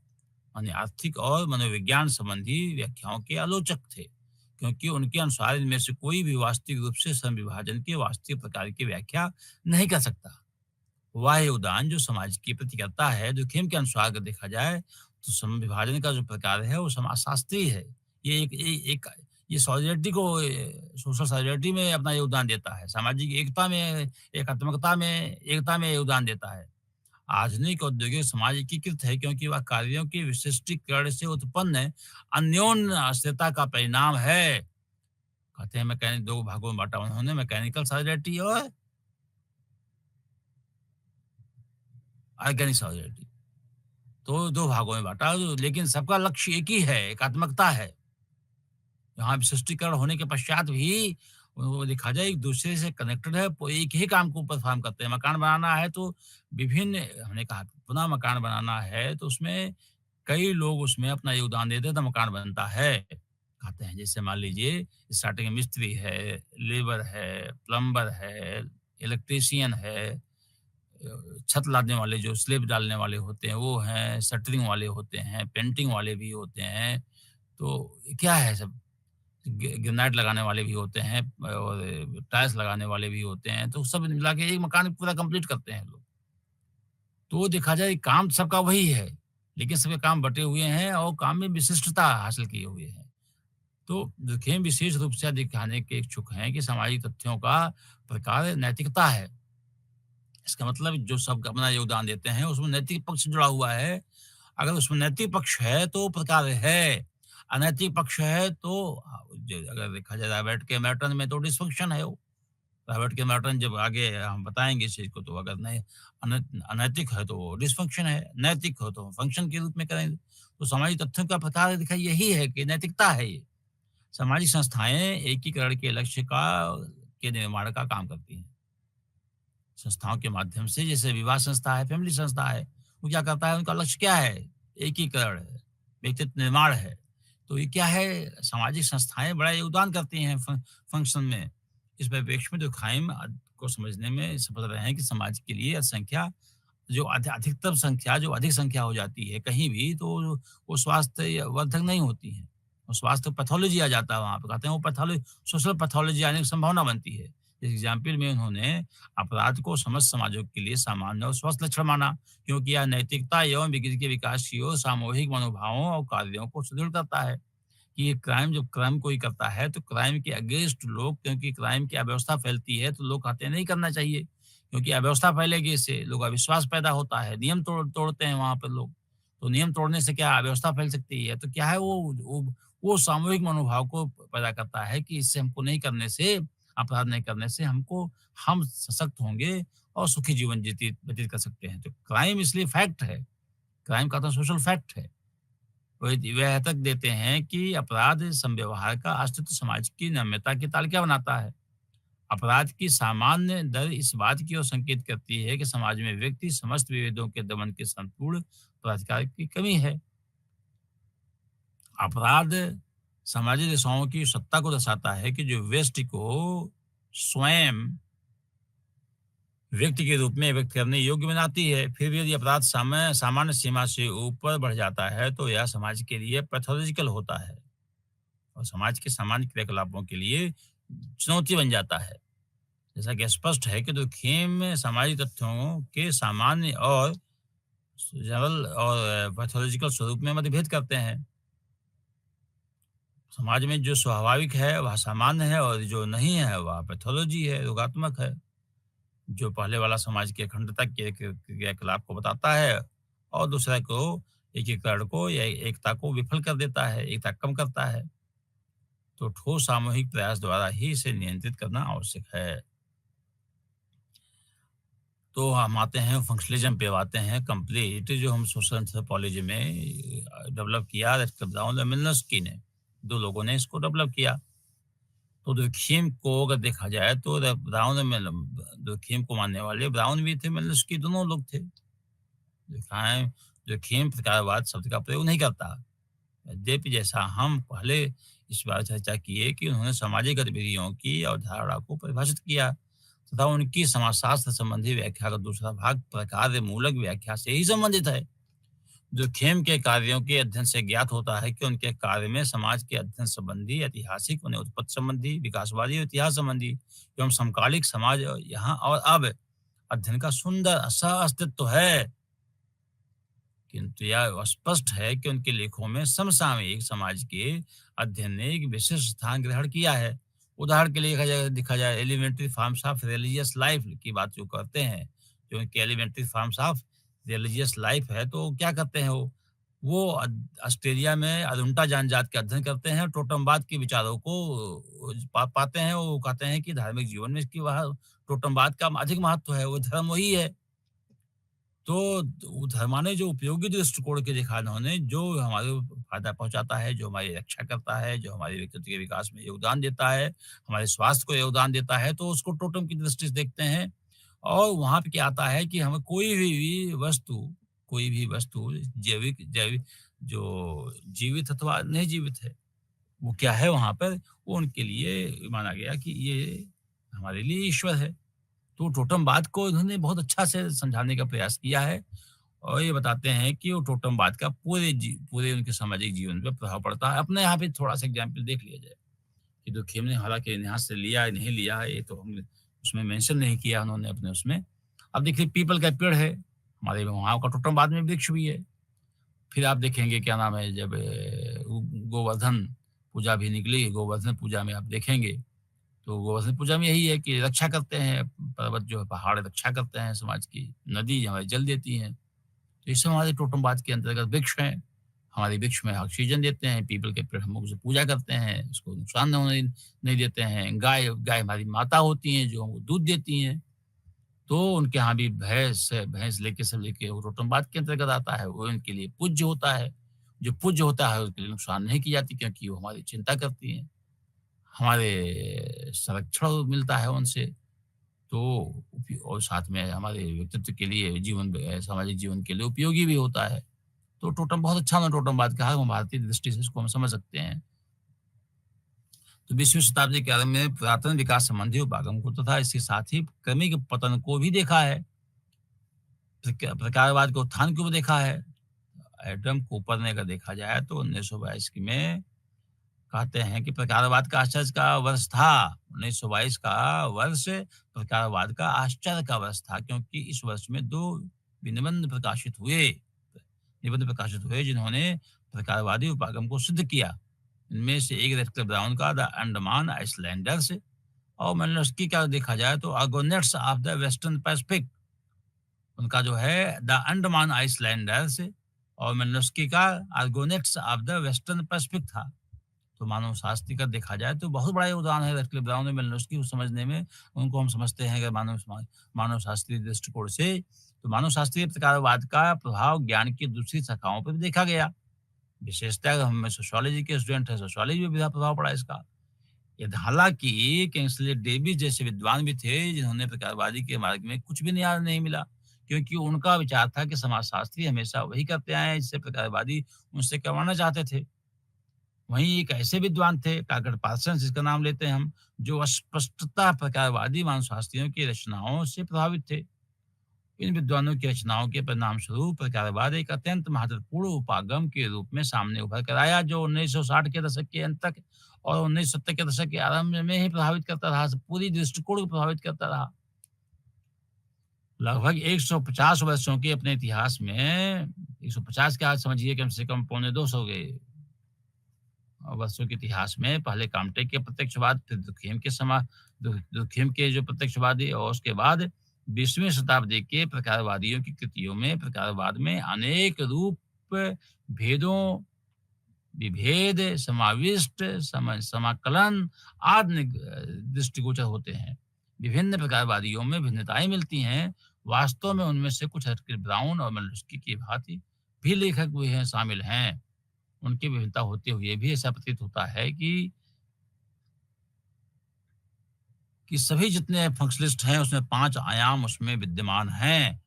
माने आर्थिक और मनोविज्ञान संबंधी व्याख्याओं के आलोचक थे, क्योंकि उनके अनुसार इनमें से कोई भी वास्तविक रूप से संविभाजन के वास्तविक प्रकार की व्याख्या नहीं कर सकता। वह योगदान जो समाज के प्रति करता है, जो खेम के अनुसार अगर देखा जाए, तो संविभाजन का जो प्रकार है वो समाजशास्त्रीय है। ये एक ये सॉलिडरिटी को सोशल सॉलिडरिटी में अपना योगदान देता है, सामाजिक एकता में, एकात्मकता में, एकता में योगदान देता है। आधुनिक औद्योगिक समाज एकीकृत है क्योंकि वह कार्यों के विशिष्टीकरण से उत्पन्न अन्योन्य अस्थिरता का परिणाम है। कहते हैं मैकेनिक 2 भागों में बाँटा उन्होंने मैकेनिकल सॉलिडरिटी और ऑर्गेनिक सॉलिडरिटी। तो 2 भागों में बाँटा लेकिन सबका लक्ष्य एक ही है, एकात्मकता है। यहाँ विशिष्टीकरण होने के पश्चात भी वो देखा जाए एक-दूसरे से कनेक्टेड है, वो एक ही काम को परफ़ॉर्म करते हैं। मकान बनाना है तो विभिन्न हमने कहा पुनः मकान बनाना है तो उसमें कई लोग उसमें अपना योगदान देते हैं तो मकान बनता है। कहते हैं जैसे मान लीजिए स्टार्टिंग में मिस्त्री है, लेबर है, प्लम्बर है, इलेक्ट्रीशियन है, छत लादने वाले जो स्लैब डालने वाले होते हैं वो हैं, शटरिंग वाले होते हैं, पेंटिंग वाले भी होते हैं। तो क्या है सब ग्रेनाइट लगाने वाले भी होते हैं और टाइल्स लगाने वाले भी होते हैं, तो सब मिला के एक मकान पूरा कंप्लीट करते हैं लोग। तो देखा जाए काम सबका वही है, लेकिन सबके काम बँटे हुए हैं और काम में विशिष्टता हासिल किए हुए हैं। तो देखिए विशेष रूप से दिखाने के इच्छुक हैं कि सामाजिक तथ्यों का प्रकार नैतिकता है। इसका मतलब जो सब अपना योगदान देते हैं, उसमें नैतिक पक्ष जुड़ा हुआ है। अगर उसमें नैतिक पक्ष है, तो प्रकार है। अनैतिक पक्ष है, तो ज अगर देखा जाए रॉबर्ट के मैटन में तो डिसफंक्शन है वो। रॉबर्ट के मैटन जब आगे हम बताएँगे इस चीज़ को, तो अगर नहीं अनैतिक है, तो वो डिसफंक्शन है। नैतिक हो, तो फंक्शन के रूप में करेंगे। तो सामाजिक तथ्यों का प्रकार देखिए यही है कि नैतिकता है ये। सामाजिक संस्थाएँ एकीकरण के लक्ष्य के निर्माण का काम करती हैं। संस्थाओं के माध्यम से जैसे विवाह संस्था है, फैमिली संस्था है, वो क्या करता है उनका लक्ष्य क्या है? एकीकरण है, व्यक्तित्व निर्माण है। तो ये क्या है सामाजिक संस्थाएँ बड़ा योगदान करती हैं फंक्शन में। इस परिप्रेक्ष्य में जो खाइम को समझने में सफल रहे हैं कि समाज के लिए संख्या जो अधिकतम संख्या जो अधिक संख्या हो जाती है कहीं भी तो वो स्वास्थ्य वर्धक नहीं होती है। वो स्वास्थ्य पैथोलॉजी आ जाता है वहाँ पे कहते हैं वो पैथोलॉजी सोशल पैथोलॉजी आने की संभावना बनती है। इस एग्जाम्पल में उन्होंने अपराध को समस्त समाजों के लिए सामान्य और स्वस्थ लक्षण माना क्योंकि यह नैतिकता एवं विकृति के विकास की ओर सामूहिक मनोभावों और कार्यों को सुदृढ़ करता है कि ये क्राइम जब क्राइम कोई करता है तो क्राइम के अगेंस्ट लोग क्योंकि क्राइम की अव्यवस्था फैलती है तो लोग कहते हैं नहीं करना चाहिए क्योंकि अव्यवस्था फैलेगी इससे लोग अविश्वास पैदा होता है नियम तोड़ते हैं वहां पर लोग तो नियम तोड़ने से क्या अव्यवस्था फैल सकती है तो क्या है वो सामूहिक मनोभाव को पैदा करता है कि इससे हमको नहीं करने से अपराध नहीं करने से हम सशक्त होंगे और सुखी जीवन व्यतीत कर सकते हैं तो क्राइम इसलिए फैक्ट है क्राइम का तो सोशल फैक्ट है वह तक देते हैं कि अपराध संव्यवहार का अस्तित्व समाज की नम्यता की तालिका बनाता है। अपराध की सामान्य दर इस बात की ओर संकेत करती है कि समाज में व्यक्ति समस्त विभेदों के दमन के संपूर्ण प्राधिकार की कमी है। अपराध सामाजिक दिशाओं की सत्ता को दर्शाता है कि जो व्यक्ति को स्वयं व्यक्ति के रूप में व्यक्त करने योग्य बनाती है फिर भी यदि अपराध सामान्य सीमा से ऊपर बढ़ जाता है तो यह समाज के लिए पैथोलॉजिकल होता है और समाज के सामान्य क्रियाकलापों के लिए चुनौती बन जाता है। जैसा कि स्पष्ट है कि खेम सामाजिक तथ्यों के सामान्य और सरल और पैथोलॉजिकल स्वरूप में मतभेद करते हैं। समाज में जो स्वाभाविक है वह सामान्य है और जो नहीं है वह पैथोलॉजी है, रोगात्मक है। जो पहले वाला समाज की अखंडता के क्रियाकलाप को बताता है और दूसरा को एकीकरण को या एकता को विफल कर देता है, एकता कम करता है। तो ठोस सामूहिक प्रयास द्वारा ही इसे नियंत्रित करना आवश्यक है। तो हम आते हैं फंक्शनलिज्म पे आते हैं कंप्लीट, जो हम सोशल एंथ्रोपोलॉजी में डेवलप किया ब्राउन और मिल्नस्की ने, 2 लोगों ने इसको डेवलप किया। तो durkheim को अगर देखा जाए तो ब्राउन में durkheim को मानने वाले ब्राउन भी थे, मिल्नस्की दोनों लोग थे। durkheim प्रकारवाद शब्द का प्रयोग नहीं करता। यद्यपि जैसा हम पहले इस बार चर्चा किए कि उन्होंने सामाजिक गतिविधियों की अवधारणा को परिभाषित किया तथा उनकी समाजशास्त्र संबंधी व्याख्या का दूसरा भाग प्रकार मूलक व्याख्या से ही संबंधित है। durkheim के कार्यों के अध्ययन से ज्ञात होता है कि उनके कार्य में समाज के अध्ययन संबंधी, ऐतिहासिक, उन्हें उत्पत्ति संबंधी, विकासवादी और इतिहास संबंधी एवं समकालिक समाज यहाँ और अब अध्ययन का सुंदर सह अस्तित्व है। किंतु यह स्पष्ट है कि उनके लेखों में समसामयिक समाज के अध्ययन ने एक विशिष्ट स्थान ग्रहण किया है। उदाहरण के लिए देखा जाए elementary forms of religious life की बात जो करते हैं, जो उनके elementary forms of religious life है, तो क्या करते हैं वो ऑस्ट्रेलिया में अदुंटा जनजाति का अध्ययन करते हैं, टोटमवाद के विचारों को पाते हैं। वो कहते हैं कि धार्मिक जीवन में इसकी वह टोटमवाद का अधिक महत्व है, वो धर्म वही है। तो धर्म ने जो उपयोगी दृष्टिकोण के देखा उन्होंने, जो हमारे फायदा पहुंचाता है, जो हमारी रक्षा करता है, जो हमारे व्यक्तित्व के विकास में योगदान देता है, हमारे स्वास्थ्य को योगदान देता है, तो उसको टोटम की दृष्टि से देखते हैं। और वहां पे क्या आता है कि हमें कोई भी वस्तु जैविक जैविक जो जीवित अथवा नहीं जीवित है, वो क्या है वहां पर, वो उनके लिए माना गया कि ये हमारे लिए ईश्वर है। तो टोटमवाद को उन्होंने बहुत अच्छा से समझाने का प्रयास किया है और ये बताते हैं कि वो टोटमवाद का पूरे उनके सामाजिक जीवन पे प्रभाव पड़ता है। अपने यहाँ पे थोड़ा-सा एग्जाम्पल देख लिया जाए कि durkheim ने हालाँकि यहाँ से लिया है, नहीं लिया है, ये तो हमने उसमें मेंशन नहीं किया उन्होंने अपने उसमें। अब देखिए पीपल का पेड़ है, हमारे वहाँ का टोटमवाद में वृक्ष भी है। फिर आप देखेंगे क्या नाम है, जब गोवर्धन पूजा भी निकली, गोवर्धन पूजा में आप देखेंगे तो गोवर्धन पूजा में यही है कि रक्षा करते हैं, पर्वत जो है पहाड़ रक्षा करते हैं समाज की, नदी हमारी जल देती हैं। तो ये सब हमारे टोटमवाद के अंतर्गत वृक्ष हैं। हमारे वृक्ष में ऑक्सीजन देते हैं, पीपल के पेड़ हम लोग उसे पूजा करते हैं, उसको नुकसान नहीं देते हैं। गाय गाय हमारी माता होती हैं जो हमको दूध देती हैं। तो उनके यहाँ भी भैंस है, भैंस लेके सब लेके वो टोटमवाद के अंतर्गत आता है, वो इनके लिए पूज्य होता है। जो पूज्य होता है उसके लिए नुकसान नहीं की जाती क्योंकि वो हमारी चिंता करती हैं, हमारे संरक्षण मिलता है उनसे। तो और साथ में हमारे व्यक्तित्व के लिए सामाजिक जीवन के लिए उपयोगी भी होता है। तो टोटम बहुत अच्छा उन्होंने टोटमवाद कहा, हम भारतीय दृष्टि से इसको हम समझ सकते हैं। तो 20वीं शताब्दी के आरंभ में पुरातन विकास संबंधी उपागम को तथा इसके साथ ही क्रमिक पतन को भी देखा है। प्रकारवाद के उत्थान को भी देखा है। एडम कूपर ने अगर देखा जाए तो 1922 में कहते हैं कि प्रकारवाद का आश्चर्य का वर्ष था। 1922 का वर्ष प्रकारवाद का आश्चर्य का वर्ष था क्योंकि इस वर्ष में 2 निबंध प्रकाशित हुए जिन्होंने प्रकारवादी उपागम को सिद्ध किया। इनमें से एक रेडक्लिफ ब्राउन का द अंडमान आइसलैंडर्स और मेलिनोव्स्की का देखा जाए तो आर्गोनेट्स ऑफ द वेस्टर्न पैसिफिक। उनका जो है द अंडमान आइसलैंडर्स और मेलिनोव्स्की का आर्गोनेट्स ऑफ द वेस्टर्न पैसिफिक था। तो मानव शास्त्र का देखा जाए तो बहुत बड़ा योगदान है रेडक्लिफ ब्राउन और मेलिनोव्स्की को समझने में। उनको हम समझते हैं अगर मानव शास्त्रीय दृष्टिकोण से, तो मानव शास्त्रीय प्रकारवाद का प्रभाव ज्ञान की दूसरी शाखाओं पर भी देखा गया। विशेषतः हम सोशियोलॉजी के स्टूडेंट हैं, सोशियोलॉजी में भी प्रभाव पड़ा इसका। हालांकि किंग्सले डेविस जैसे विद्वान भी थे जिन्होंने प्रकारवादी के मार्ग में कुछ भी नया नहीं मिला, क्योंकि उनका विचार था कि समाजशास्त्री हमेशा वही करते आए हैं जिससे प्रकारवादी उनसे करवाना चाहते थे। वहीं एक ऐसे विद्वान थे टाकर पार्सन्स, जिसका नाम लेते हैं हम, जो स्पष्टता प्रकारवादी मानवशास्त्रियों की रचनाओं से प्रभावित थे। इन विद्वानों की रचनाओं के परिणाम स्वरूप प्रकारवाद एक अत्यंत महत्वपूर्ण उपागम के रूप में सामने उभर कर आया, जो 1960 के दशक के अंत तक और 1970 के दशक के आरंभ में ही प्रभावित करता रहा, पूरी दृष्टिकोण को प्रभावित करता रहा। लगभग 150 वर्षों के अपने इतिहास में 150 क्या समझिए, कम से कम पौने 200 के वर्षों के इतिहास में पहले काम्टे के प्रत्यक्षवाद, फिर दुर्खेम के जो प्रत्यक्षवादी, और उसके बाद 20वीं शताब्दी के प्रकारवादियों की कृतियों में प्रकारवाद में अनेक रूप, भेदों, विभेद, समाविष्ट, समाकलन आदि दृष्टिगोचर होते हैं। विभिन्न प्रकारवादियों में भिन्नताएं मिलती हैं। वास्तव में उनमें से कुछ हटकर ब्राउन और माल्टुस्की की भांति भी लेखक हुए हैं शामिल हैं। उनकी विभिन्नता होते हुए भी ऐसा प्रतीत होता है कि सभी जितने फंक्शनलिस्ट हैं उसमें 5 आयाम उसमें विद्यमान हैं।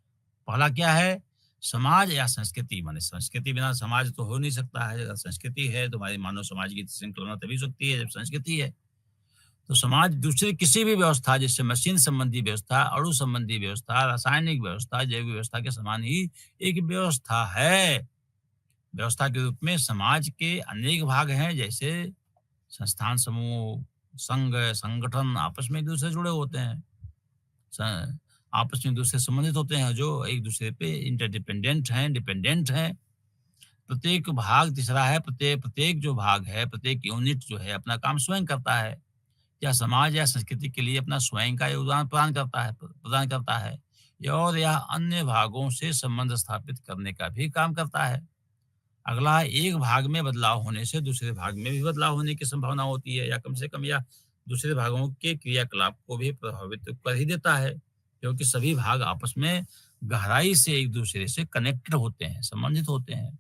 पहला क्या है? समाज या संस्कृति, माने संस्कृति बिना समाज तो हो नहीं सकता है। अगर संस्कृति है तो हमारी मानव समाज की श्रृंखला तभी सकती है जब संस्कृति है। तो समाज दूसरी किसी भी व्यवस्था, जैसे मशीन संबंधी व्यवस्था, अणु संबंधी व्यवस्था, रासायनिक व्यवस्था, जैविक व्यवस्था के समान ही एक व्यवस्था है। व्यवस्था के रूप में समाज के अनेक भाग हैं, जैसे संस्थान, समूह, संघ, संगठन आपस में एक दूसरे से जुड़े होते हैं, आपस में एक दूसरे से संबंधित होते हैं, जो एक दूसरे पे इंटरडिपेंडेंट हैं, डिपेंडेंट हैं। प्रत्येक भाग, तीसरा है प्रत्येक प्रत्येक जो भाग है, प्रत्येक यूनिट जो है अपना काम स्वयं करता है, या समाज या संस्कृति के लिए अपना स्वयं का योगदान प्रदान करता है और या अन्य भागों से संबंध स्थापित करने का भी काम करता है। अगला, एक भाग में बदलाव होने से दूसरे भाग में भी बदलाव होने की संभावना होती है, या कम से कम या दूसरे भागों के क्रियाकलाप को भी प्रभावित कर ही देता है, क्योंकि सभी भाग आपस में गहराई से एक दूसरे से कनेक्टेड होते हैं, संबंधित होते हैं।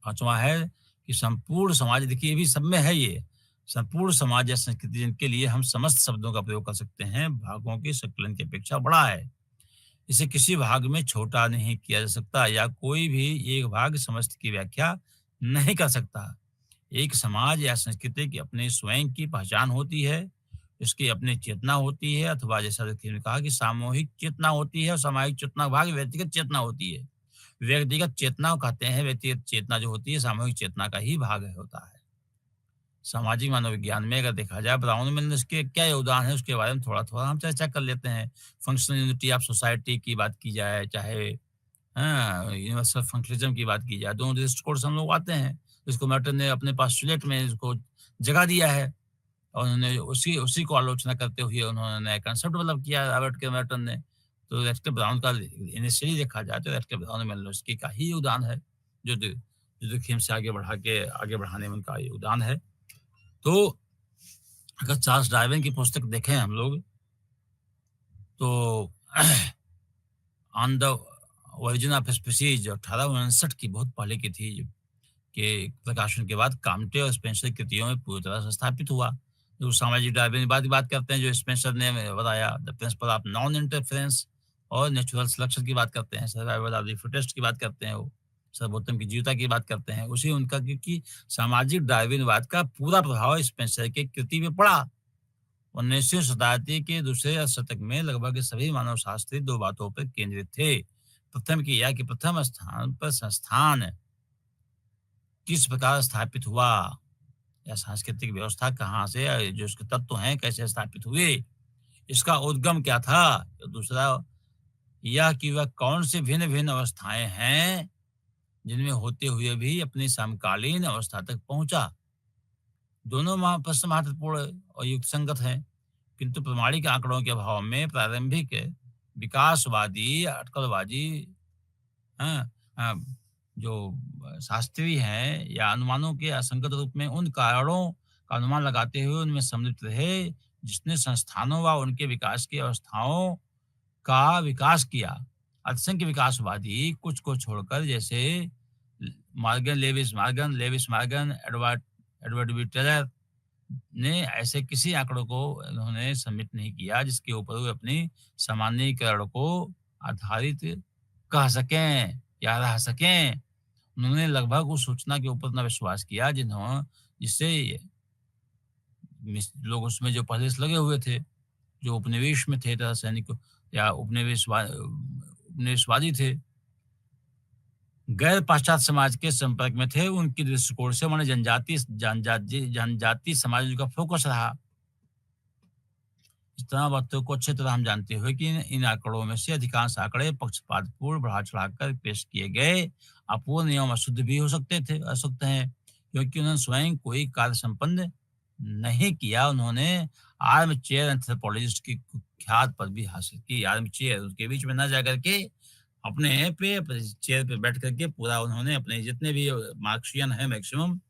पांचवा है कि संपूर्ण समाज, देखिए ये भी सब में है, ये संपूर्ण समाज या संस्कृति जिनके लिए हम समस्त शब्दों का प्रयोग कर सकते हैं, भागों के संकलन की अपेक्षा बड़ा है। इसे किसी भाग में छोटा नहीं किया जा सकता, या कोई भी एक भाग समस्त की व्याख्या नहीं कर सकता। एक समाज या संस्कृति की अपने स्वयं की पहचान होती है, इसकी अपनी चेतना होती है, अथवा जैसा देखिए ने कहा कि सामूहिक चेतना होती है और सामाजिक चेतना भाग व्यक्तिगत चेतना होती है। व्यक्तिगत चेतना को कहते हैं, व्यक्तिगत चेतना जो होती है सामूहिक चेतना का ही भाग होता है। सामाजिक मनोविज्ञान में अगर देखा जाए, ब्राउन में इसके क्या योगदान है उसके बारे में थोड़ा थोड़ा हम चर्चा कर लेते हैं। फंक्शनल यूनिटी ऑफ सोसाइटी की बात की जाए, चाहे यूनिवर्सल फंक्शनलिज्म की बात की जाए, दोनों दृष्टिकोण से हम लोग आते हैं। इसको मेटन ने अपने पोस्टुलेट में इसको जगह दिया है, और उन्होंने उसी उसी को आलोचना करते हुए उन्होंने नया कंसेप्ट डेवलप किया रॉबर्ट के मेटन ने। तो रेक्टर ब्राउन का इनिशियली देखा जाए तो रेक्टर ब्राउन में उसकी का ही योगदान है, जो थीम से आगे बढ़ाने में उनका योगदान है। तो अगर चार्ल्स डार्विन की पुस्तक देखें हम लोग, तो on the origin of species 1859 की बहुत पहले की थी, के प्रकाशन के बाद काम्टे और स्पेंसर कृतियों में पूरी तरह से स्थापित हुआ। जो सामाजिक डार्विन बात करते हैं, जो स्पेंसर ने बताया, the principle of non interference, और नेचुरल सिलेक्शन की बात करते हैं, सर्वाइवल ऑफ द फिटेस्ट की बात करते हैं, वो सर्वोत्तम की जीवता की बात करते हैं, उसी उनका, क्योंकि सामाजिक डार्विनवाद का पूरा प्रभाव स्पेंसर के कृति में पड़ा। 19वीं शताब्दी के दूसरे शतक में लगभग सभी मानव शास्त्री दो बातों पर केंद्रित थे। प्रथम की यह कि प्रथम स्थान पर संस्थान किस प्रकार स्थापित हुआ, या सांस्कृतिक व्यवस्था कहाँ से, जो उसके तत्व हैं कैसे स्थापित हुए, इसका उद्गम क्या था। तो दूसरा यह कि वह कौन से भिन्न भिन्न अवस्थाएं हैं जिनमें होते हुए भी अपनी समकालीन अवस्था तक पहुंचा। दोनों प्रश्न महत्वपूर्ण और युक्तसंगत हैं, किंतु प्रमाणिक आंकड़ों के अभाव में प्रारंभिक विकासवादी अटकलबाजी, हाँ, जो शास्त्री हैं, या अनुमानों के असंगत रूप में उन कारणों का अनुमान लगाते हुए उनमें सम्मिलित रहे जिसने संस्थानों व उनके विकास की अवस्थाओं का विकास किया। अल्पसंख्यक विकासवादी कुछ को छोड़कर, जैसे Lewis Morgan, Edward B Tylor ने ऐसे किसी आंकड़ों को उन्होंने सम्मिलित नहीं किया जिसके ऊपर वे अपनी सामान्यीकरण को आधारित कह सकें या रह सकें। उन्होंने लगभग उस सूचना के ऊपर अपना विश्वास किया जिससे लोग उसमें जो पहले से लगे हुए थे, जो उपनिवेश में थे, सैनिक या उपनिवेशवादी थे, गैर पाश्चात्य समाज के संपर्क में थे, उनकी दृष्टिकोण से उन्होंने जनजाति समाज का फोकस रहा। इस तरह बातों को अच्छी तरह हम जानते हुए कि इन आंकड़ों में से अधिकांश आंकड़े पक्षपातपूर्ण बढ़ा-चढ़ाकर पेश किए गए, अपूर्ण एवं अशुद्ध भी हो सकते हैं, क्योंकि उन्होंने स्वयं कोई कार्य संपन्न नहीं किया। उन्होंने आर्मचेयर एंथ्रोपोलॉजिस्ट की कुख्यात पदवी हासिल की। आर्मचेयर, उसके बीच में ना जाकर के अपने चेयर पे बैठ करके पूरा उन्होंने अपने जितने भी मार्क्सियन है मैक्सिमम,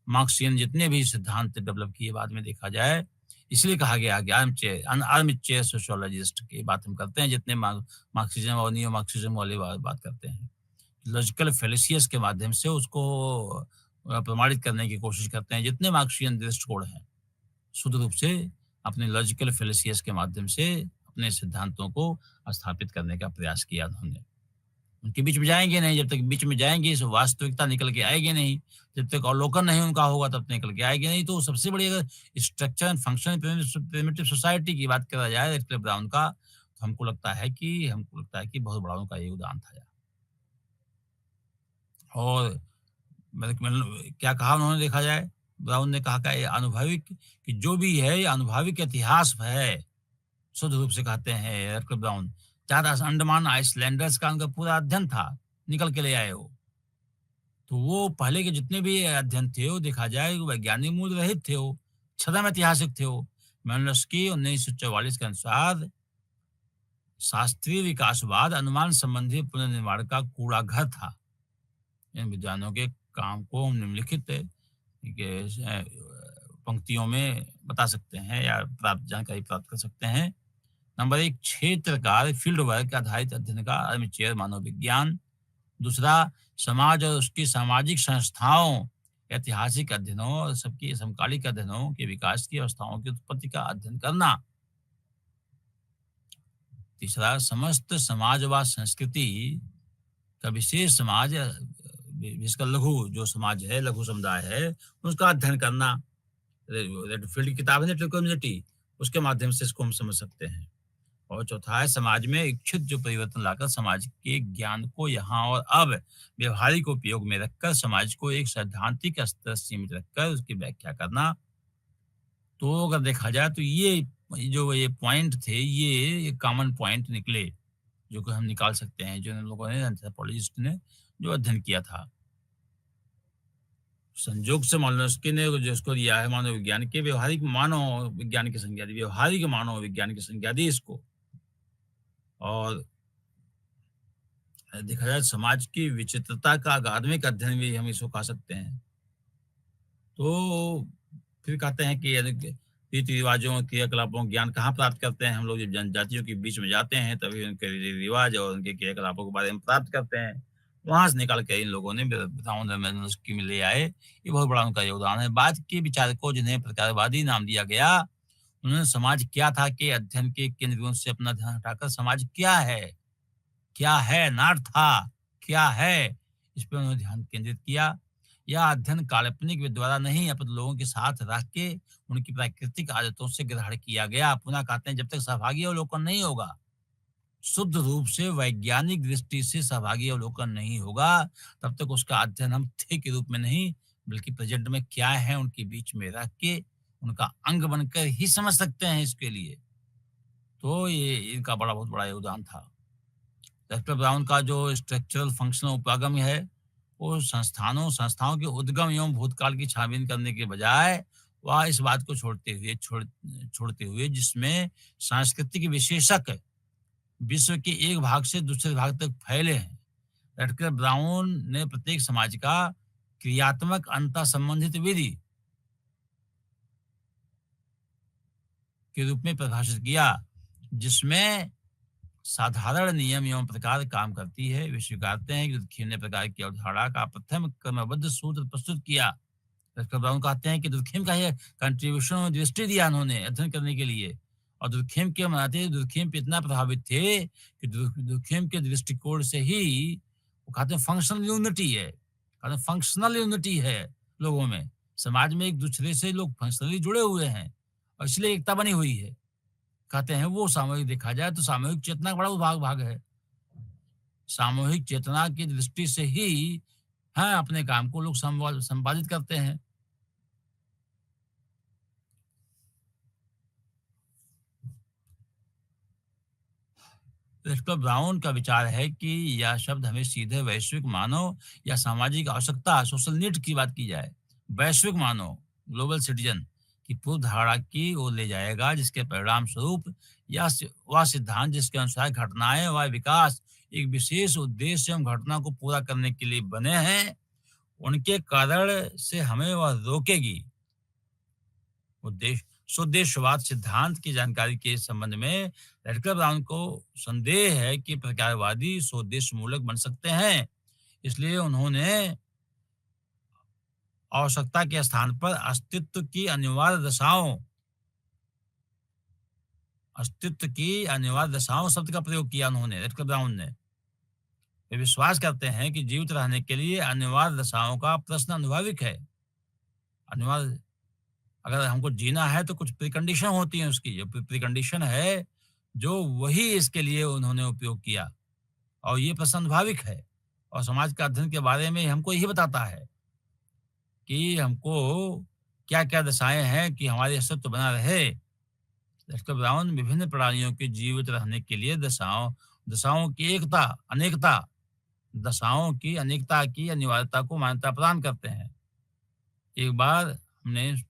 मार्क्सियन जितने भी सिद्धांत डेवलप किए बाद में देखा जाए, इसलिए कहा गया कि आर्मचेयर सोशियोलॉजिस्ट की बात हम करते हैं, जितने मार्क्सिज्म और नियो मार्क्सिज्म वाली बात करते हैं। लॉजिकल फेलिसियस के माध्यम से उसको प्रमाणित करने की कोशिश करते हैं। जितने मार्क्सियन दृष्टिकोण हैं, शुद्ध रूप से अपने लॉजिकल फेलिसियस के माध्यम से अपने सिद्धांतों को स्थापित करने का प्रयास किया उन्होंने। उनके बीच में जाएँगे नहीं, जब तक बीच में जाएँगे इस वास्तविकता निकल के आएगी नहीं, जब तक अवलोकन नहीं उनका होगा तब तक निकल के आएगी नहीं। तो सबसे बड़ी अगर structure and function primitive society की बात करा जाए रेडक्लिफ ब्राउन का, तो हमको लगता है कि बहुत बड़ा उनका योगदान था। और मतलब क्या कहा उन्होंने देखा जाए, ब्राउन ने कहा कि जो भी है ये अनुभविक इतिहास है। शुद्ध रूप से कहते हैं रेडक्लिफ ब्राउन। ज़्यादा अंडमान आइसलैंडर्स का उनका पूरा अध्ययन था, निकल के ले आए वो। तो वो पहले के जितने भी अध्ययन थे वो देखा जाए वैज्ञानिक मूल रहित थे वो, छद्म ऐतिहासिक थे वो। मेलिनोव्स्की 1944 के अनुसार शास्त्रीय विकासवाद अनुमान संबंधी पुनर्निर्माण का कूड़ाघर था। इन विद्वानों के काम को हम निम्नलिखित पंक्तियों में बता सकते हैं या जानकारी प्राप्त कर सकते हैं। नंबर 1, क्षेत्रकार फील्ड वर्क आधारित अध्ययन का आर्मचेयर मानव विज्ञान। दूसरा, समाज और उसकी सामाजिक संस्थाओं, ऐतिहासिक अध्ययनों और सबकी समकालिक अध्ययनों के विकास की अवस्थाओं की उत्पत्ति का अध्ययन करना। तीसरा, समस्त समाज व संस्कृति का विशेष समाज, जिसका लघु जो समाज है, लघु समुदाय है, उसका अध्ययन करना। रेडफील्ड की किताब है लिटिल कम्युनिटी, उसके माध्यम से इसको हम समझ सकते हैं। और चौथा है समाज में इच्छित जो परिवर्तन लाकर समाज के ज्ञान को यहाँ और अब व्यवहारिक उपयोग में रखकर समाज को एक सैद्धांतिक स्तर सीमित रखकर उसकी व्याख्या करना। तो अगर देखा जाए तो ये पॉइंट थे, ये कॉमन पॉइंट निकले जो कि हम निकाल सकते हैं, जो इन लोगों ने एंथ्रोपोलॉजिस्ट ने जो अध्ययन किया था। संयोग से मालिनोव्स्की ने जिसको दिया है मानव विज्ञान की व्यवहारिक मानव विज्ञान की संज्ञा दी इसको। और देखा जाए समाज की विचित्रता का अकादमिक अध्ययन भी हम इसको कह सकते हैं। तो फिर कहते हैं कि रीति रिवाजों, क्रियाकलापों ज्ञान कहाँ प्राप्त करते हैं हम लोग? जब जनजातियों के बीच में जाते हैं तभी उनके रीति रिवाज और उनके क्रियाकलापों के बारे में प्राप्त करते हैं। वहां से निकाल के इन लोगों ने मेलिनोव्स्की में ले आए। ये बहुत बड़ा उनका योगदान है। बाद के विचारकों जिन्हें प्रकारवादी नाम दिया गया, उन्होंने समाज क्या था के अध्ययन के केंद्र से अपना ध्यान हटाकर समाज क्या है नॉट था, क्या है, इस पर उन्होंने ध्यान केंद्रित किया। यह अध्ययन काल्पनिक द्वारा नहीं, अपने लोगों के साथ रह के उनकी प्राकृतिक आदतों से ग्रहण किया गया। पुनः कहते हैं जब तक सहभागी अवलोकन नहीं होगा, शुद्ध रूप से वैज्ञानिक दृष्टि से सहभागी अवलोकन नहीं होगा, तब तक उसका अध्ययन हम थे के रूप में नहीं बल्कि प्रेजेंट में क्या है उनके बीच में रह के उनका अंग बनकर ही समझ सकते हैं इसके लिए। तो ये इनका बहुत बड़ा योगदान था। रेडक्लिफ ब्राउन का जो स्ट्रक्चरल फंक्शनल उपागम है, वो संस्थाओं के उद्गम एवं भूतकाल की छानबीन करने के बजाय वह इस बात को छोड़ते हुए जिसमें सांस्कृतिक विशेषक विश्व के एक भाग से दूसरे भाग तक फैले हैं। रेडक्लिफ ब्राउन ने प्रत्येक समाज का क्रियात्मक अंतर संबंधित विधि के रूप में परिभाषित किया, जिसमें साधारण नियम एवं प्रकार काम करती है। वे स्वीकारते हैं कि दुर्खिम प्रकार की अवधारणा का प्रथम क्रमबद्ध सूत्र प्रस्तुत किया। रेडक्लिफ ब्राउन कहते हैं कि दुर्खिम का यह कंट्रीब्यूशन और दृष्टि दिया उन्होंने अध्ययन करने के लिए, और दुर्खिम के मनाते दुर्खिम पे इतना प्रभावित थे कि दुर्खिम के दृष्टिकोण से ही वो कहते हैं फंक्शनल यूनिटी है लोगों में। समाज में एक दूसरे से लोग फंक्शनली जुड़े हुए हैं और इसलिए एकता बनी हुई है। कहते हैं वो सामूहिक देखा जाए तो सामूहिक चेतना का बड़ा भाग है। सामूहिक चेतना की दृष्टि से ही अपने काम को लोग संपादित करते हैं। लेफ्ट ब्राउन का विचार है कि यह शब्द हमें सीधे वैश्विक मानव या सामाजिक आवश्यकता सोशल नीड की बात की जाए, वैश्विक मानव ग्लोबल सिटीजन की पूर्व धारणा की ओर ले जाएगा, जिसके परिणाम स्वरूप वह सिद्धांत जिसके अनुसार घटनाएं व विकास एक विशेष उद्देश्य एवं घटना को पूरा करने के लिए बने हैं, उनके कारण से हमें वह रोकेगी। उद्देश्य स्वदेशवाद सिद्धांत की जानकारी के संबंध में रेडकर ब्राउन को संदेह है कि प्रकारवादी स्वदेश मूलक बन सकते हैं। इसलिए उन्होंने आवश्यकता के स्थान पर अस्तित्व की अनिवार्य दशाओं शब्द का प्रयोग किया उन्होंने, रेडकर ब्राउन ने। वे विश्वास करते हैं कि जीवित रहने के लिए अनिवार्य दशाओं का प्रश्न अनुभाविक है। अनिवार्य अगर हमको जीना है तो कुछ प्रीकंडीशन होती हैं उसकी, जो प्रीकंडीशन है, जो वही इसके लिए उन्होंने उपयोग किया और ये प्रश्न स्वाभाविक है और समाज का अध्ययन के बारे में हमको यही बताता है कि हमको क्या-क्या दशाएँ हैं कि हमारी अस्तित्व बना रहे। लेफ्ट ब्राउन विभिन्न प्राणियों के जीवित रहने के लिए दशाओं की दशाओं की अनेकता की अनिवार्यता को मान्यता प्रदान करते हैं। एक बार हमने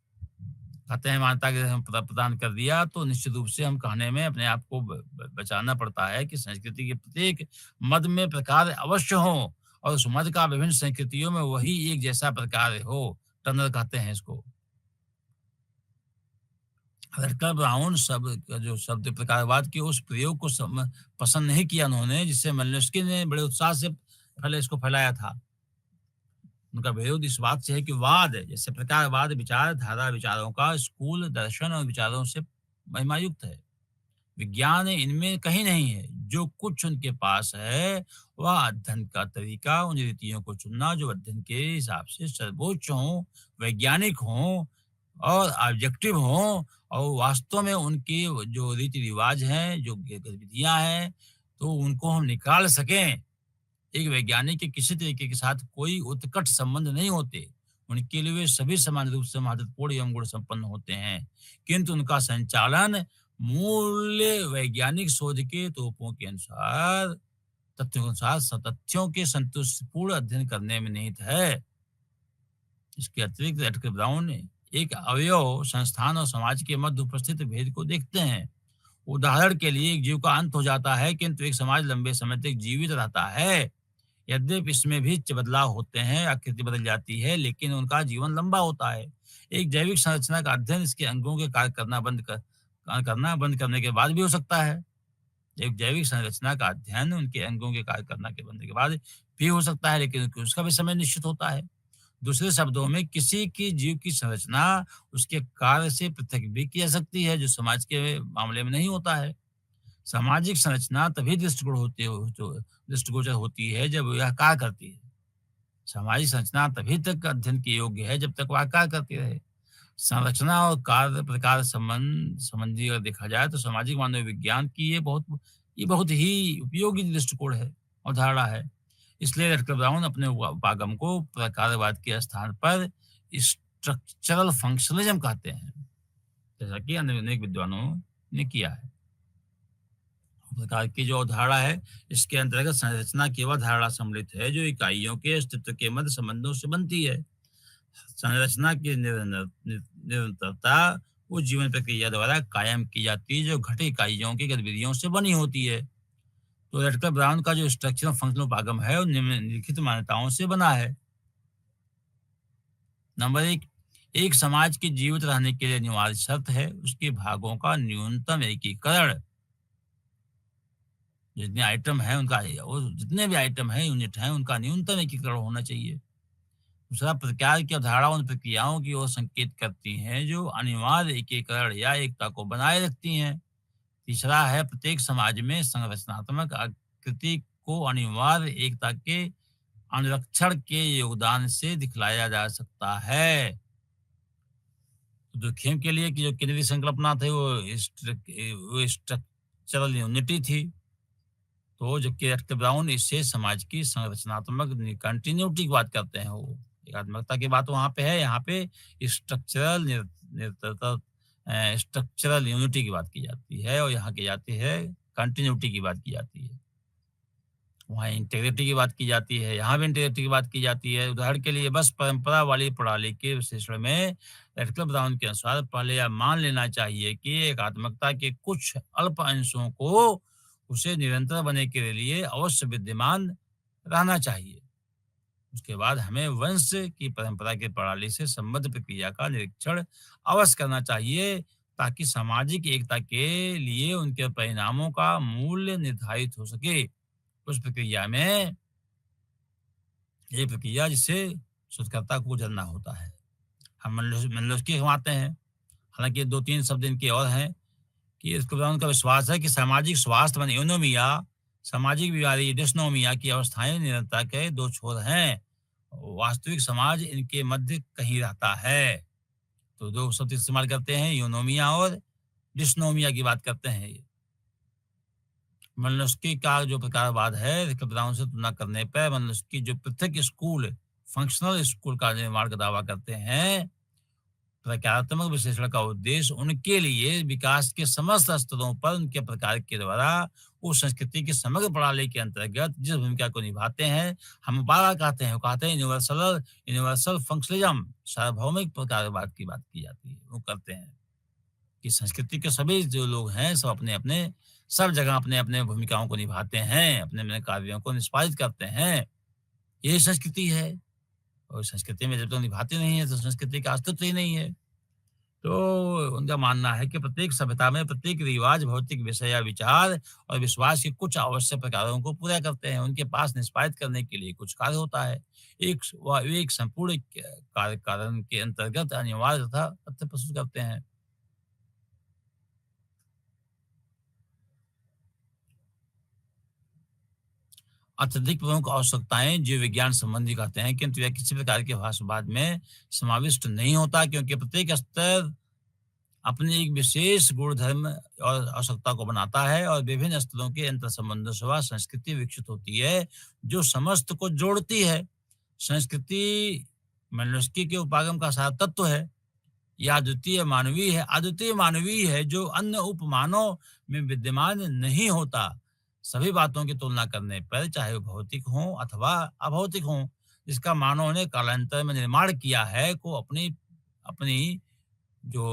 कहते हैं मान्यता के हम प्रदान कर दिया तो निश्चित रूप से हम कहने में अपने आप को बचाना पड़ता है कि संस्कृति के प्रत्येक मद में प्रकार अवश्य हो और उस मद का विभिन्न संस्कृतियों में वही एक जैसा प्रकार हो। टनर कहते हैं इसको। रेडकर ब्राउन जो शब्द प्रकारवाद के उस प्रयोग को पसंद नहीं किया उन्होंने, जिससे मालिनोव्स्की ने बड़े उत्साह से पहले इसको फैलाया था। उनका विरोध इस बात से है कि वाद जैसे प्रकारवाद विचारधारा विचारों का स्कूल दर्शन और विचारों से महिमायुक्त है। विज्ञान इनमें कहीं नहीं है। जो कुछ उनके पास है वह अध्ययन का तरीका, उन रीतियों को चुनना जो अध्ययन के हिसाब से सर्वोच्च हों, वैज्ञानिक हों और ऑब्जेक्टिव हों और वास्तव में उनकी जो रीति रिवाज हैं, जो गतिविधियां हैं, तो उनको हम निकाल सकें। एक वैज्ञानिक के किसी तरीके के साथ कोई उत्कट संबंध नहीं होते। उनके लिए वे सभी समान रूप से महत्वपूर्ण एवं गुण संपन्न होते हैं, किंतु उनका संचालन मूल्य वैज्ञानिक शोध के तोपों के अनुसार तथ्यों के अनुसार तथ्यों के संतुष्टिपूर्ण अध्ययन करने में निहित है। इसके अतिरिक्त रेडकर ब्राउन ने एक अवयव संस्थान और समाज के मध्य उपस्थित भेद को देखते हैं। उदाहरण के लिए एक जीव का अंत हो जाता है किंतु एक समाज लंबे समय तक जीवित रहता है। यद्यपि इसमें भी बदलाव होते हैं, आकृति बदल जाती है, लेकिन उनका जीवन लंबा होता है। एक जैविक संरचना का अध्ययन इसके अंगों के कार्य बंद करने के बाद भी हो सकता है। एक जैविक संरचना का अध्ययन उनके अंगों के कार्य करने के बंद के बाद भी हो सकता है, लेकिन उसका भी समय निश्चित होता है। दूसरे शब्दों में किसी की जीव की संरचना उसके कार्य से पृथक भी की जा सकती है, जो समाज के मामले में नहीं होता है। सामाजिक संरचना तभी दृष्टिगोचर होती है जब वह कार्य करती है। सामाजिक संरचना तभी तक अध्ययन के योग्य है जब तक वह कार्य करती रहे। संरचना और कार्य प्रकार संबंधी अगर देखा जाए तो सामाजिक मानव विज्ञान की ये बहुत ही उपयोगी दृष्टिकोण है और धारणा है। इसलिए रेडकर ब्राउन अपने उपागम को प्रकारवाद के स्थान पर स्ट्रक्चरल फंक्शनलिज्म कहते हैं, जैसा कि अनेक विद्वानों ने किया है। प्रकार की जो अवधारणा है, इसके अंतर्गत संरचना की वह धारणा सम्मिलित है जो इकाइयों के अस्तित्व के मध्य संबंधों से बनती है। संरचना की निरंतरता उस जीवन प्रक्रिया द्वारा कायम की जाती है जो घटे इकाइयों की गतिविधियों से बनी होती है। तो रेडकर ब्राउन का जो स्ट्रक्चरल फंक्शनल उपागम है वो निम्नलिखित मान्यताओं से बना है। नंबर 1, एक समाज के जीवित रहने के लिए अनिवार्य शर्त है उसके भागों का न्यूनतम एकीकरण। जितने आइटम है उनका वो जितने भी आइटम है यूनिट है उनका न्यूनतम एकीकरण होना चाहिए। दूसरा, प्रकार की अवधारणा उन प्रक्रियाओं की ओर संकेत करती हैं जो अनिवार्य एकीकरण या एकता को बनाए रखती हैं। तीसरा है, प्रत्येक समाज में संरचनात्मक आकृति को अनिवार्य एकता के अनुरक्षण के योगदान से दिखलाया जा सकता है। तो खेम के लिए कि जो केंद्रीय संकल्पना थी वो स्ट्रक्चरल यूनिटी थी। तो जबकि रेक्टर ब्राउन इससे समाज की संरचनात्मक कंटिन्यूटी की बात करते हैं वो। एकात्मकता की बात वहाँ पे है, यहाँ पे स्ट्रक्चरल स्ट्रक्चरल यूनिटी की बात की जाती है और यहाँ की जाती है कंटिन्यूटी की बात की जाती है। वहाँ इंटीग्रिटी की बात की जाती है, यहाँ भी इंटीग्रिटी की बात की जाती है। उदाहरण के लिए बस परंपरा वाली प्रणाली के विश्लेषण में रेक्टर ब्राउन के अनुसार पहले यह मान लेना चाहिए कि एकात्मकता के कुछ अल्प अंशों को उसे निरंतर बनने के लिए अवश्य विद्यमान रहना चाहिए। उसके बाद हमें वंश की परंपरा की प्रणाली से संबद्ध प्रक्रिया का निरीक्षण अवश्य करना चाहिए ताकि सामाजिक एकता के लिए उनके परिणामों का मूल्य निर्धारित हो सके। उस प्रक्रिया में ये प्रक्रिया जिससे शोधकर्ता को गुजरना होता है। हम माल्नुस्की हम आते हैं। हालाँकि 2-3 शब्द इनके और हैं कि इसको उनका विश्वास है कि सामाजिक स्वास्थ्य माने यूनोमिया, सामाजिक बीमारी डिस्नोमिया की अवस्थाएँ निरंतरता के 2 छोर हैं। वास्तविक समाज इनके मध्य कहीं रहता है। तो 2 शब्द इस्तेमाल करते हैं, यूनोमिया और डिस्नोमिया की बात करते हैं ये। माल्नुस्की का जो प्रकारवाद है, रेक्टर ब्राउन से तुलना करने पर माल्नुस्की जो पृथक स्कूल, फंक्शनल स्कूल का निर्माण का दावा करते हैं, प्रकारात्मक विश्लेषण का उद्देश्य उनके लिए विकास के समस्त स्तरों पर उनके प्रकार के द्वारा उस संस्कृति की समग्र प्रणाली के अंतर्गत जिस भूमिका को निभाते हैं, हम बार कहते हैं यूनिवर्सल यूनिवर्सल फंक्शनलिज्म, सार्वभौमिक प्रकारवाद की बात की जाती है। वो करते हैं कि संस्कृति के सभी जो लोग हैं, सब अपने-अपने सब जगह अपने-अपने भूमिकाओं को निभाते हैं, अपने-अपने कार्यों को निष्पादित करते हैं। यही संस्कृति है और संस्कृति में जब तक निभाते नहीं है, तो संस्कृति का अस्तित्व ही नहीं है। तो उनका मानना है कि प्रत्येक सभ्यता में प्रत्येक रिवाज भौतिक विषय या विचार और विश्वास के कुछ आवश्यक प्रकारों को पूरा करते हैं। उनके पास निष्पादित करने के लिए कुछ कार्य होता है। वे एक संपूर्ण कार्य कारण के अंतर्गत अनिवार्य तथा तथ्य प्रस्तुत करते हैं। अत्यधिक प्रमुख आवश्यकताएँ जीव विज्ञान संबंधी कहते हैं, किंतु यह किसी प्रकार के भाषावाद में समाविष्ट नहीं होता क्योंकि प्रत्येक स्तर अपने एक विशेष गुणधर्म और आवश्यकता को बनाता है और विभिन्न स्तरों के अंतर्संबंधों से वह संस्कृति विकसित होती है, जो समस्त को जोड़ती है। संस्कृति माल्नुस्की के उपागम का सार तत्व है। यह अद्वितीय मानवीय है जो अन्य उपमानों में विद्यमान नहीं होता। सभी बातों की तुलना करने पर चाहे वो भौतिक हों अथवा अभौतिक हों, जिसका मानव ने कालांतर में निर्माण किया है को अपनी अपनी जो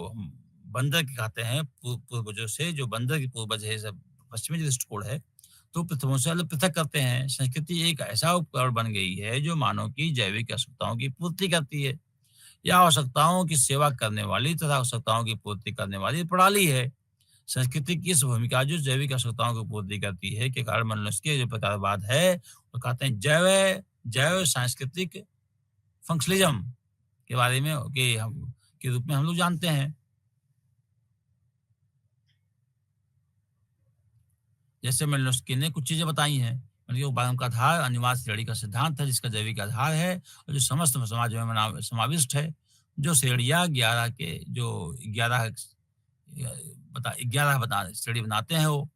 हम बंदर के कहते हैं पूर्वजों से जो बंदर के पूर्वज है सब पश्चिमी दृष्टिकोण है, तो पृथ्वियों से अलग पृथक करते हैं। संस्कृति एक ऐसा उपकरण बन गई है जो मानव की जैविक आवश्यकताओं की पूर्ति करती है। यह आवश्यकताओं की सेवा करने वाली तथा आवश्यकताओं की पूर्ति करने वाली प्रणाली है। संस्कृति की इस भूमिका जो जैविक आवश्यकताओं की पूर्ति करती है के कारण माल्नुस्की जो प्रकारवाद है, वो कहते हैं जैव जैव सांस्कृतिक फंक्शनलिज्म के बारे में कि हम के रूप में हम लोग जानते हैं। जैसे माल्नुस्की ने कुछ चीज़ें बताई हैं। उनके उपागम का आधार अनिवार्य श्रेणी का सिद्धांत है जिसका जैविक आधार है और जो समस्त समाज में समाविष्ट है। जो श्रेणियाँ 11 के जो 11 11 श्रेणी बनाते हैं वो,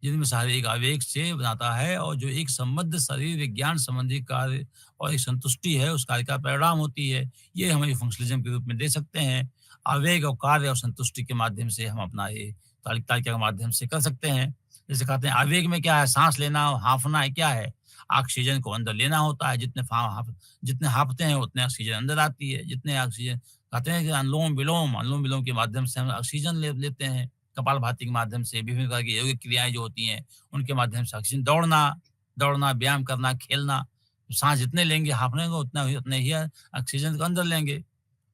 जिनमें शारीरिक आवेग से बनाता है और जो एक संबद्ध शरीर विज्ञान संबंधी कार्य और एक संतुष्टि है, उस कार्य का परिणाम होती है। ये हम एक फंक्शनलिज्म के रूप में दे सकते हैं। आवेग और कार्य और संतुष्टि के माध्यम से हम अपना ये तार्किकता के माध्यम से कर सकते हैं। जैसे कहते हैं आवेग में क्या है, साँस लेना और हाँफना है क्या है? ऑक्सीजन को अंदर लेना होता है, जितने हाँफते हैं उतने ऑक्सीजन अंदर आती है, जितने ऑक्सीजन कहते हैं कि अनुलोम-विलोम के माध्यम से हम ऑक्सीजन लेते हैं। कपालभाति के माध्यम से विभिन्न प्रकार की योगिक क्रियाएँ जो होती हैं, उनके माध्यम से ऑक्सीजन दौड़ना, व्यायाम करना, खेलना, साँस जितने लेंगे, हाँफेंगे उतने ही ऑक्सीजन को अंदर लेंगे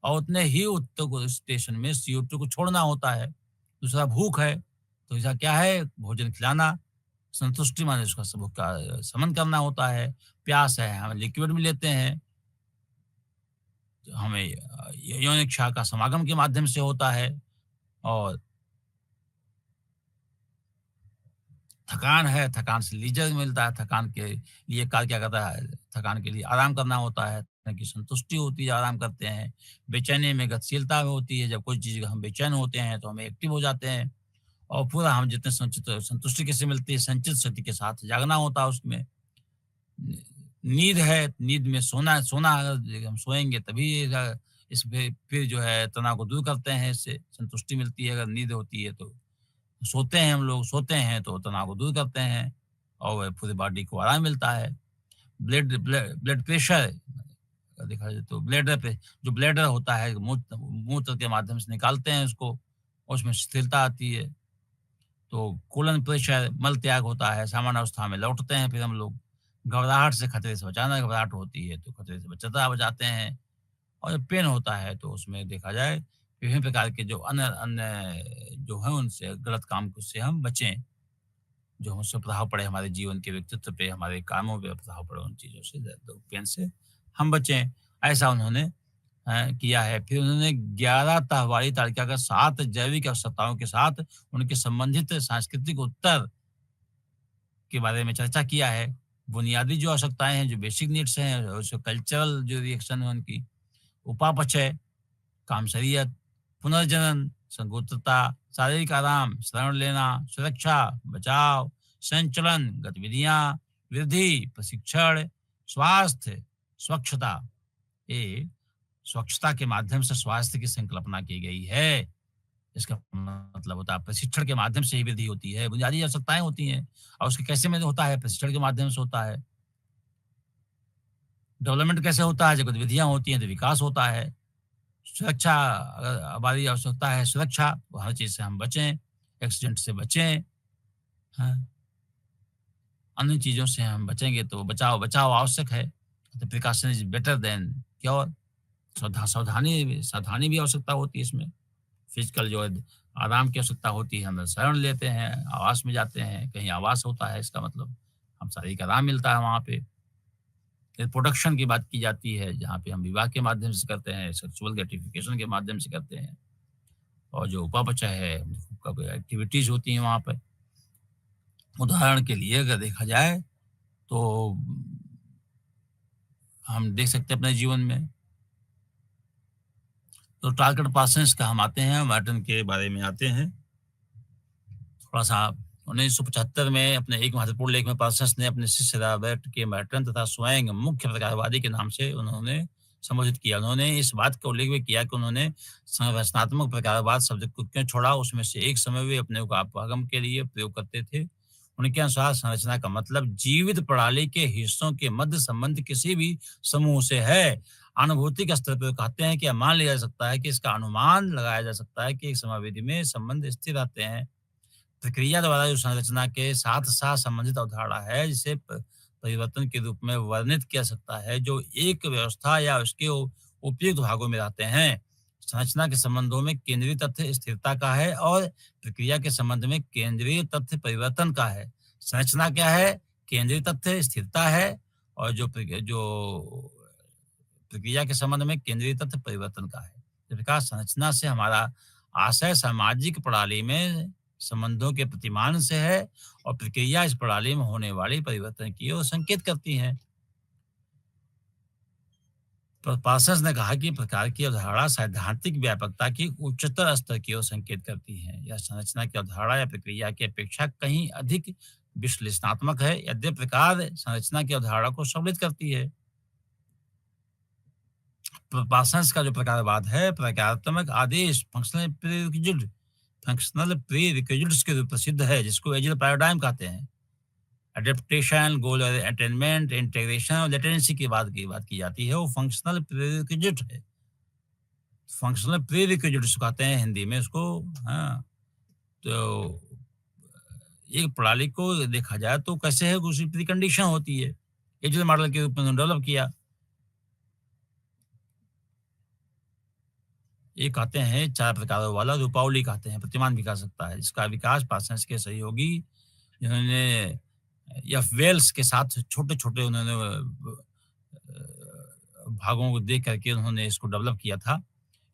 और उतने ही उत्तर स्टेशन में CO2 को छोड़ना होता है। दूसरा भूख है, तो ऐसा क्या है भोजन खिलाना, संतुष्टि माने उसका भूख का शमन करना होता है। प्यास है, हम लिक्विड में लेते हैं, तो हमें यौन इच्छा का समागम के माध्यम से होता है और थकान है, थकान से लीजर मिलता है, थकान के लिए कार्य क्या करता है, थकान के लिए आराम करना होता है। की संतुष्टि होती है, आराम करते हैं। बेचैनी में गतिशीलता होती है, जब कोई चीज़ हम बेचैन होते हैं तो हम एक्टिव हो जाते हैं और पूरा हम जितने संचित संतुष्टि कैसे मिलती है, संचित शक्ति के साथ जागना होता है उसमें। न नींद है, नींद में सोना सोना अगर हम सोएँगे तभी इसमें फिर जो है तनाव को दूर करते हैं, इससे संतुष्टि मिलती है, अगर नींद होती है तो। सोते हैं हम लोग, सोते हैं तो तनाव को दूर करते हैं और पूरी बॉडी को आराम मिलता है। ब्लड प्रेशर देखा जाए तो ब्लैडर पे जो ब्लैडर होता है मूत्र मूत्र के माध्यम से निकालते हैं उसको, उसमें शिथिलता आती है। तो कोलन प्रेशर मल त्याग होता है, सामान्य अवस्था में लौटते हैं फिर हम लोग। घबराहट से खतरे से बचाना, घबराहट होती है तो खतरे से बचाते हैं और जब पेन होता है तो उसमें देखा जाए विभिन्न प्रकार के जो अन्य अन्य जो हैं उनसे गलत काम से हम बचें। जो हमसे प्रभाव पड़े हमारे जीवन के व्यक्तित्व पे, हमारे कामों पे प्रभाव पड़े उन चीज़ों से तो पेन से हम बचें। ऐसा उन्होंने किया है। फिर उन्होंने 11 ताहवारी तालिका का 7 जैविक आवश्यकताओं के साथ उनके संबंधित सांस्कृतिक उत्तर के बारे में चर्चा किया है। बुनियादी जो आवश्यकताएँ हैं, जो बेसिक नीड्स हैं और जो कल्चरल जो रिएक्शन है उनकी, उपापचय, कामशरीयत, पुनर्जनन, संगोत्तरता, शारीरिक आराम, शरण लेना, सुरक्षा, बचाव, संचलन, गतिविधियाँ, वृद्धि, प्रशिक्षण, स्वास्थ्य, स्वच्छता। ये स्वच्छता के माध्यम से स्वास्थ्य की संकल्पना की गई है। इसका मतलब होता है प्रशिक्षण के माध्यम से ही वृद्धि होती है, बुनियादी आवश्यकताएँ होती हैं और उसके कैसे में होता है? प्रशिक्षण के माध्यम से होता है। डेवलपमेंट कैसे होता है? जब गतिविधियाँ होती हैं तो विकास होता है। सुरक्षा हमारी आवश्यकता है सुरक्षा, तो हर चीज़ से हम बचें, एक्सीडेंट से बचें, हाँ, अन्य चीज़ों से हम बचेंगे तो बचाव बचाव आवश्यक है। तो precaution is better than cure. सावधानी सावधानी भी आवश्यकता होती है इसमें। फिजिकल जो है आराम की आवश्यकता होती है, हम शरण लेते हैं, आवास में जाते हैं, कहीं आवास होता है इसका मतलब हम शारीरिक आराम मिलता है वहाँ पे। फिर प्रोडक्शन की बात की जाती है, जहाँ पे हम विवाह के माध्यम से करते हैं, सेक्सुअल ग्रेटिफिकेशन के माध्यम से करते हैं और जो उपापचय है, कब एक्टिविटीज़ होती हैं वहाँ पे। उदाहरण के लिए अगर देखा जाए तो हम देख सकते हैं अपने जीवन में, तो टार्गेट पार्सन्स का हम आते हैं, मॉर्टन के बारे में आते हैं। थोड़ा-सा 1975 में अपने एक महत्वपूर्ण लेख में पार्सन्स ने अपने शिष्य रॉबर्ट के मॉर्टन तथा स्वयं मुख्य प्रकारवादी के नाम से उन्होंने संबोधित किया। उन्होंने इस बात का उल्लेख भी किया कि उन्होंने संरचनात्मक प्रकारवाद शब्द को क्यों छोड़ा, उसमें से एक समय वे अपने उपागम के लिए प्रयोग करते थे। उनके अनुसार संरचना का मतलब जीवित प्रणाली के हिस्सों के मध्य संबंध किसी भी समूह से है। अनुभूति के स्तर पर कहते हैं कि मान लिया जा सकता है कि इसका अनुमान लगाया जा सकता है कि एक समयावधि में संबंध स्थिर रहते हैं। प्रक्रिया द्वारा जो संरचना के साथ-साथ संबंधित अवधारणा है, जिसे परिवर्तन के रूप में वर्णित किया सकता है, जो एक व्यवस्था या उसके उपयुक्त भागों में रहते हैं। संरचना के संबंधों में केंद्रीय तथ्य स्थिरता का है और प्रक्रिया के संबंध में केंद्रीय तथ्य परिवर्तन का है। संरचना क्या है? केंद्रीय तथ्य स्थिरता है और जो प्रक्रिया के संबंध में केंद्रीय तथ्य परिवर्तन का है। इस प्रकार संरचना से हमारा आशय सामाजिक प्रणाली में संबंधों के प्रतिमान से है और प्रक्रिया इस प्रणाली में होने वाले परिवर्तन की ओर संकेत करती है। तो पार्सन्स ने कहा कि प्रकार की अवधारणा सैद्धांतिक व्यापकता की उच्चतर स्तर की ओर संकेत करती है। यह संरचना की अवधारणा या प्रक्रिया की अपेक्षा कहीं अधिक विश्लेषणात्मक है। यद्यपि प्रकार संरचना की अवधारणा को सम्मिलित करती है। पार्सन्स का जो प्रकारवाद है, प्रकारात्मक आदेश फंक्शनल प्रीरिक्विजिट्स के रूप प्रसिद्ध है, जिसको एजिल पैराडाइम कहते हैं। एडेप्टेशन, गोल अटेनमेंट, इंटीग्रेशन और लेटेंसी की बात की जाती है, वो फंक्शनल प्रीरिक्विजिट है। फंक्शनल प्रीरिक्विजिट्स कहते हैं हिंदी में उसको। हाँ, तो एक प्रणाली को देखा जाए तो कैसे है, उसकी प्रीकंडीशन होती है। एजिल मॉडल के रूप में डेवलप किया। ये कहते हैं 4 प्रकारों वाला रूपावली कहते हैं, प्रतिमान भी कह सकता है। इसका विकास पार्सन्स के सहयोगी जिन्होंने एफ वेल्स के साथ छोटे-छोटे उन्होंने भागों को देख करके उन्होंने इसको डेवलप किया था।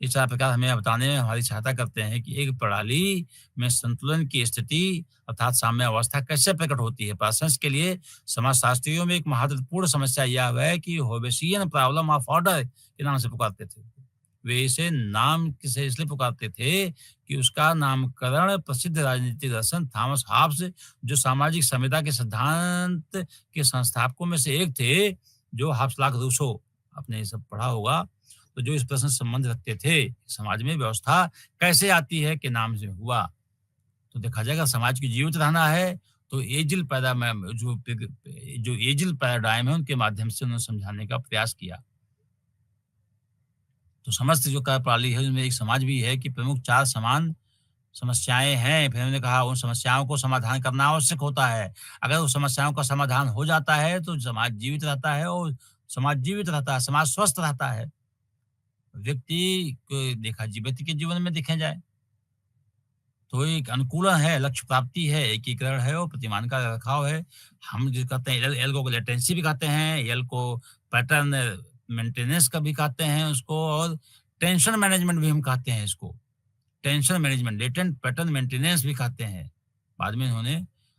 इस चार प्रकार हमें बताने में हमारी सहायता करते हैं कि एक प्रणाली में संतुलन की स्थिति अर्थात साम्यावस्था कैसे प्रकट होती है। प्रशंस के लिए समाजशास्त्रियों में एक महत्वपूर्ण समस्या यह है कि होबेसियन प्रॉब्लम ऑफ ऑर्डर के नाम से पुकारते थे। वे इसे नाम से इसलिए पुकारते थे कि उसका नामकरण प्रसिद्ध राजनीतिक दर्शन थॉमस हॉब्स, जो सामाजिक संविदा के सिद्धांत के संस्थापकों में से एक थे, जो हाप्सलाक रूसो, आपने ये सब पढ़ा होगा, तो जो इस प्रश्न से संबंध रखते थे, समाज में व्यवस्था कैसे आती है के नाम से हुआ। तो देखा जाएगा समाज की जीवित रहना है, तो एजिल पैदा में जो एजिल पैराडाइम है उनके माध्यम से उन्हें समझाने का प्रयास किया। तो समस्त जो कार्यप्रणाली है उसमें एक समाज भी है कि प्रमुख 4 समान समस्याएँ हैं। फिर उन्होंने कहा उन समस्याओं को समाधान करना आवश्यक होता है। अगर उन समस्याओं का समाधान हो जाता है तो समाज जीवित रहता है और समाज जीवित रहता है, समाज स्वस्थ रहता है। व्यक्ति को देखा जी व्यक्ति के जीवन में देखा जाए तो एक अनुकूलन है, लक्ष्य प्राप्ति है, एकीकरण है और प्रतिमान का रखरखाव है। हम जो कहते हैं एल को लेटेंसी भी कहते हैं, एल को पैटर्न मेंटेनेंस का भी कहते हैं उसको और टेंशन मैनेजमेंट भी हम कहते हैं इसको। Tension management, latent pattern maintenance भी कहते हैं। बाद में इन्होंने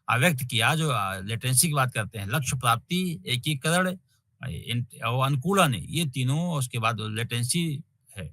अव्यक्त किया जो लेटेंसी की बात करते हैं, लक्ष्य प्राप्ति, एकीकरण और अनुकूलन, ये तीनों उसके बाद लेटेंसी है।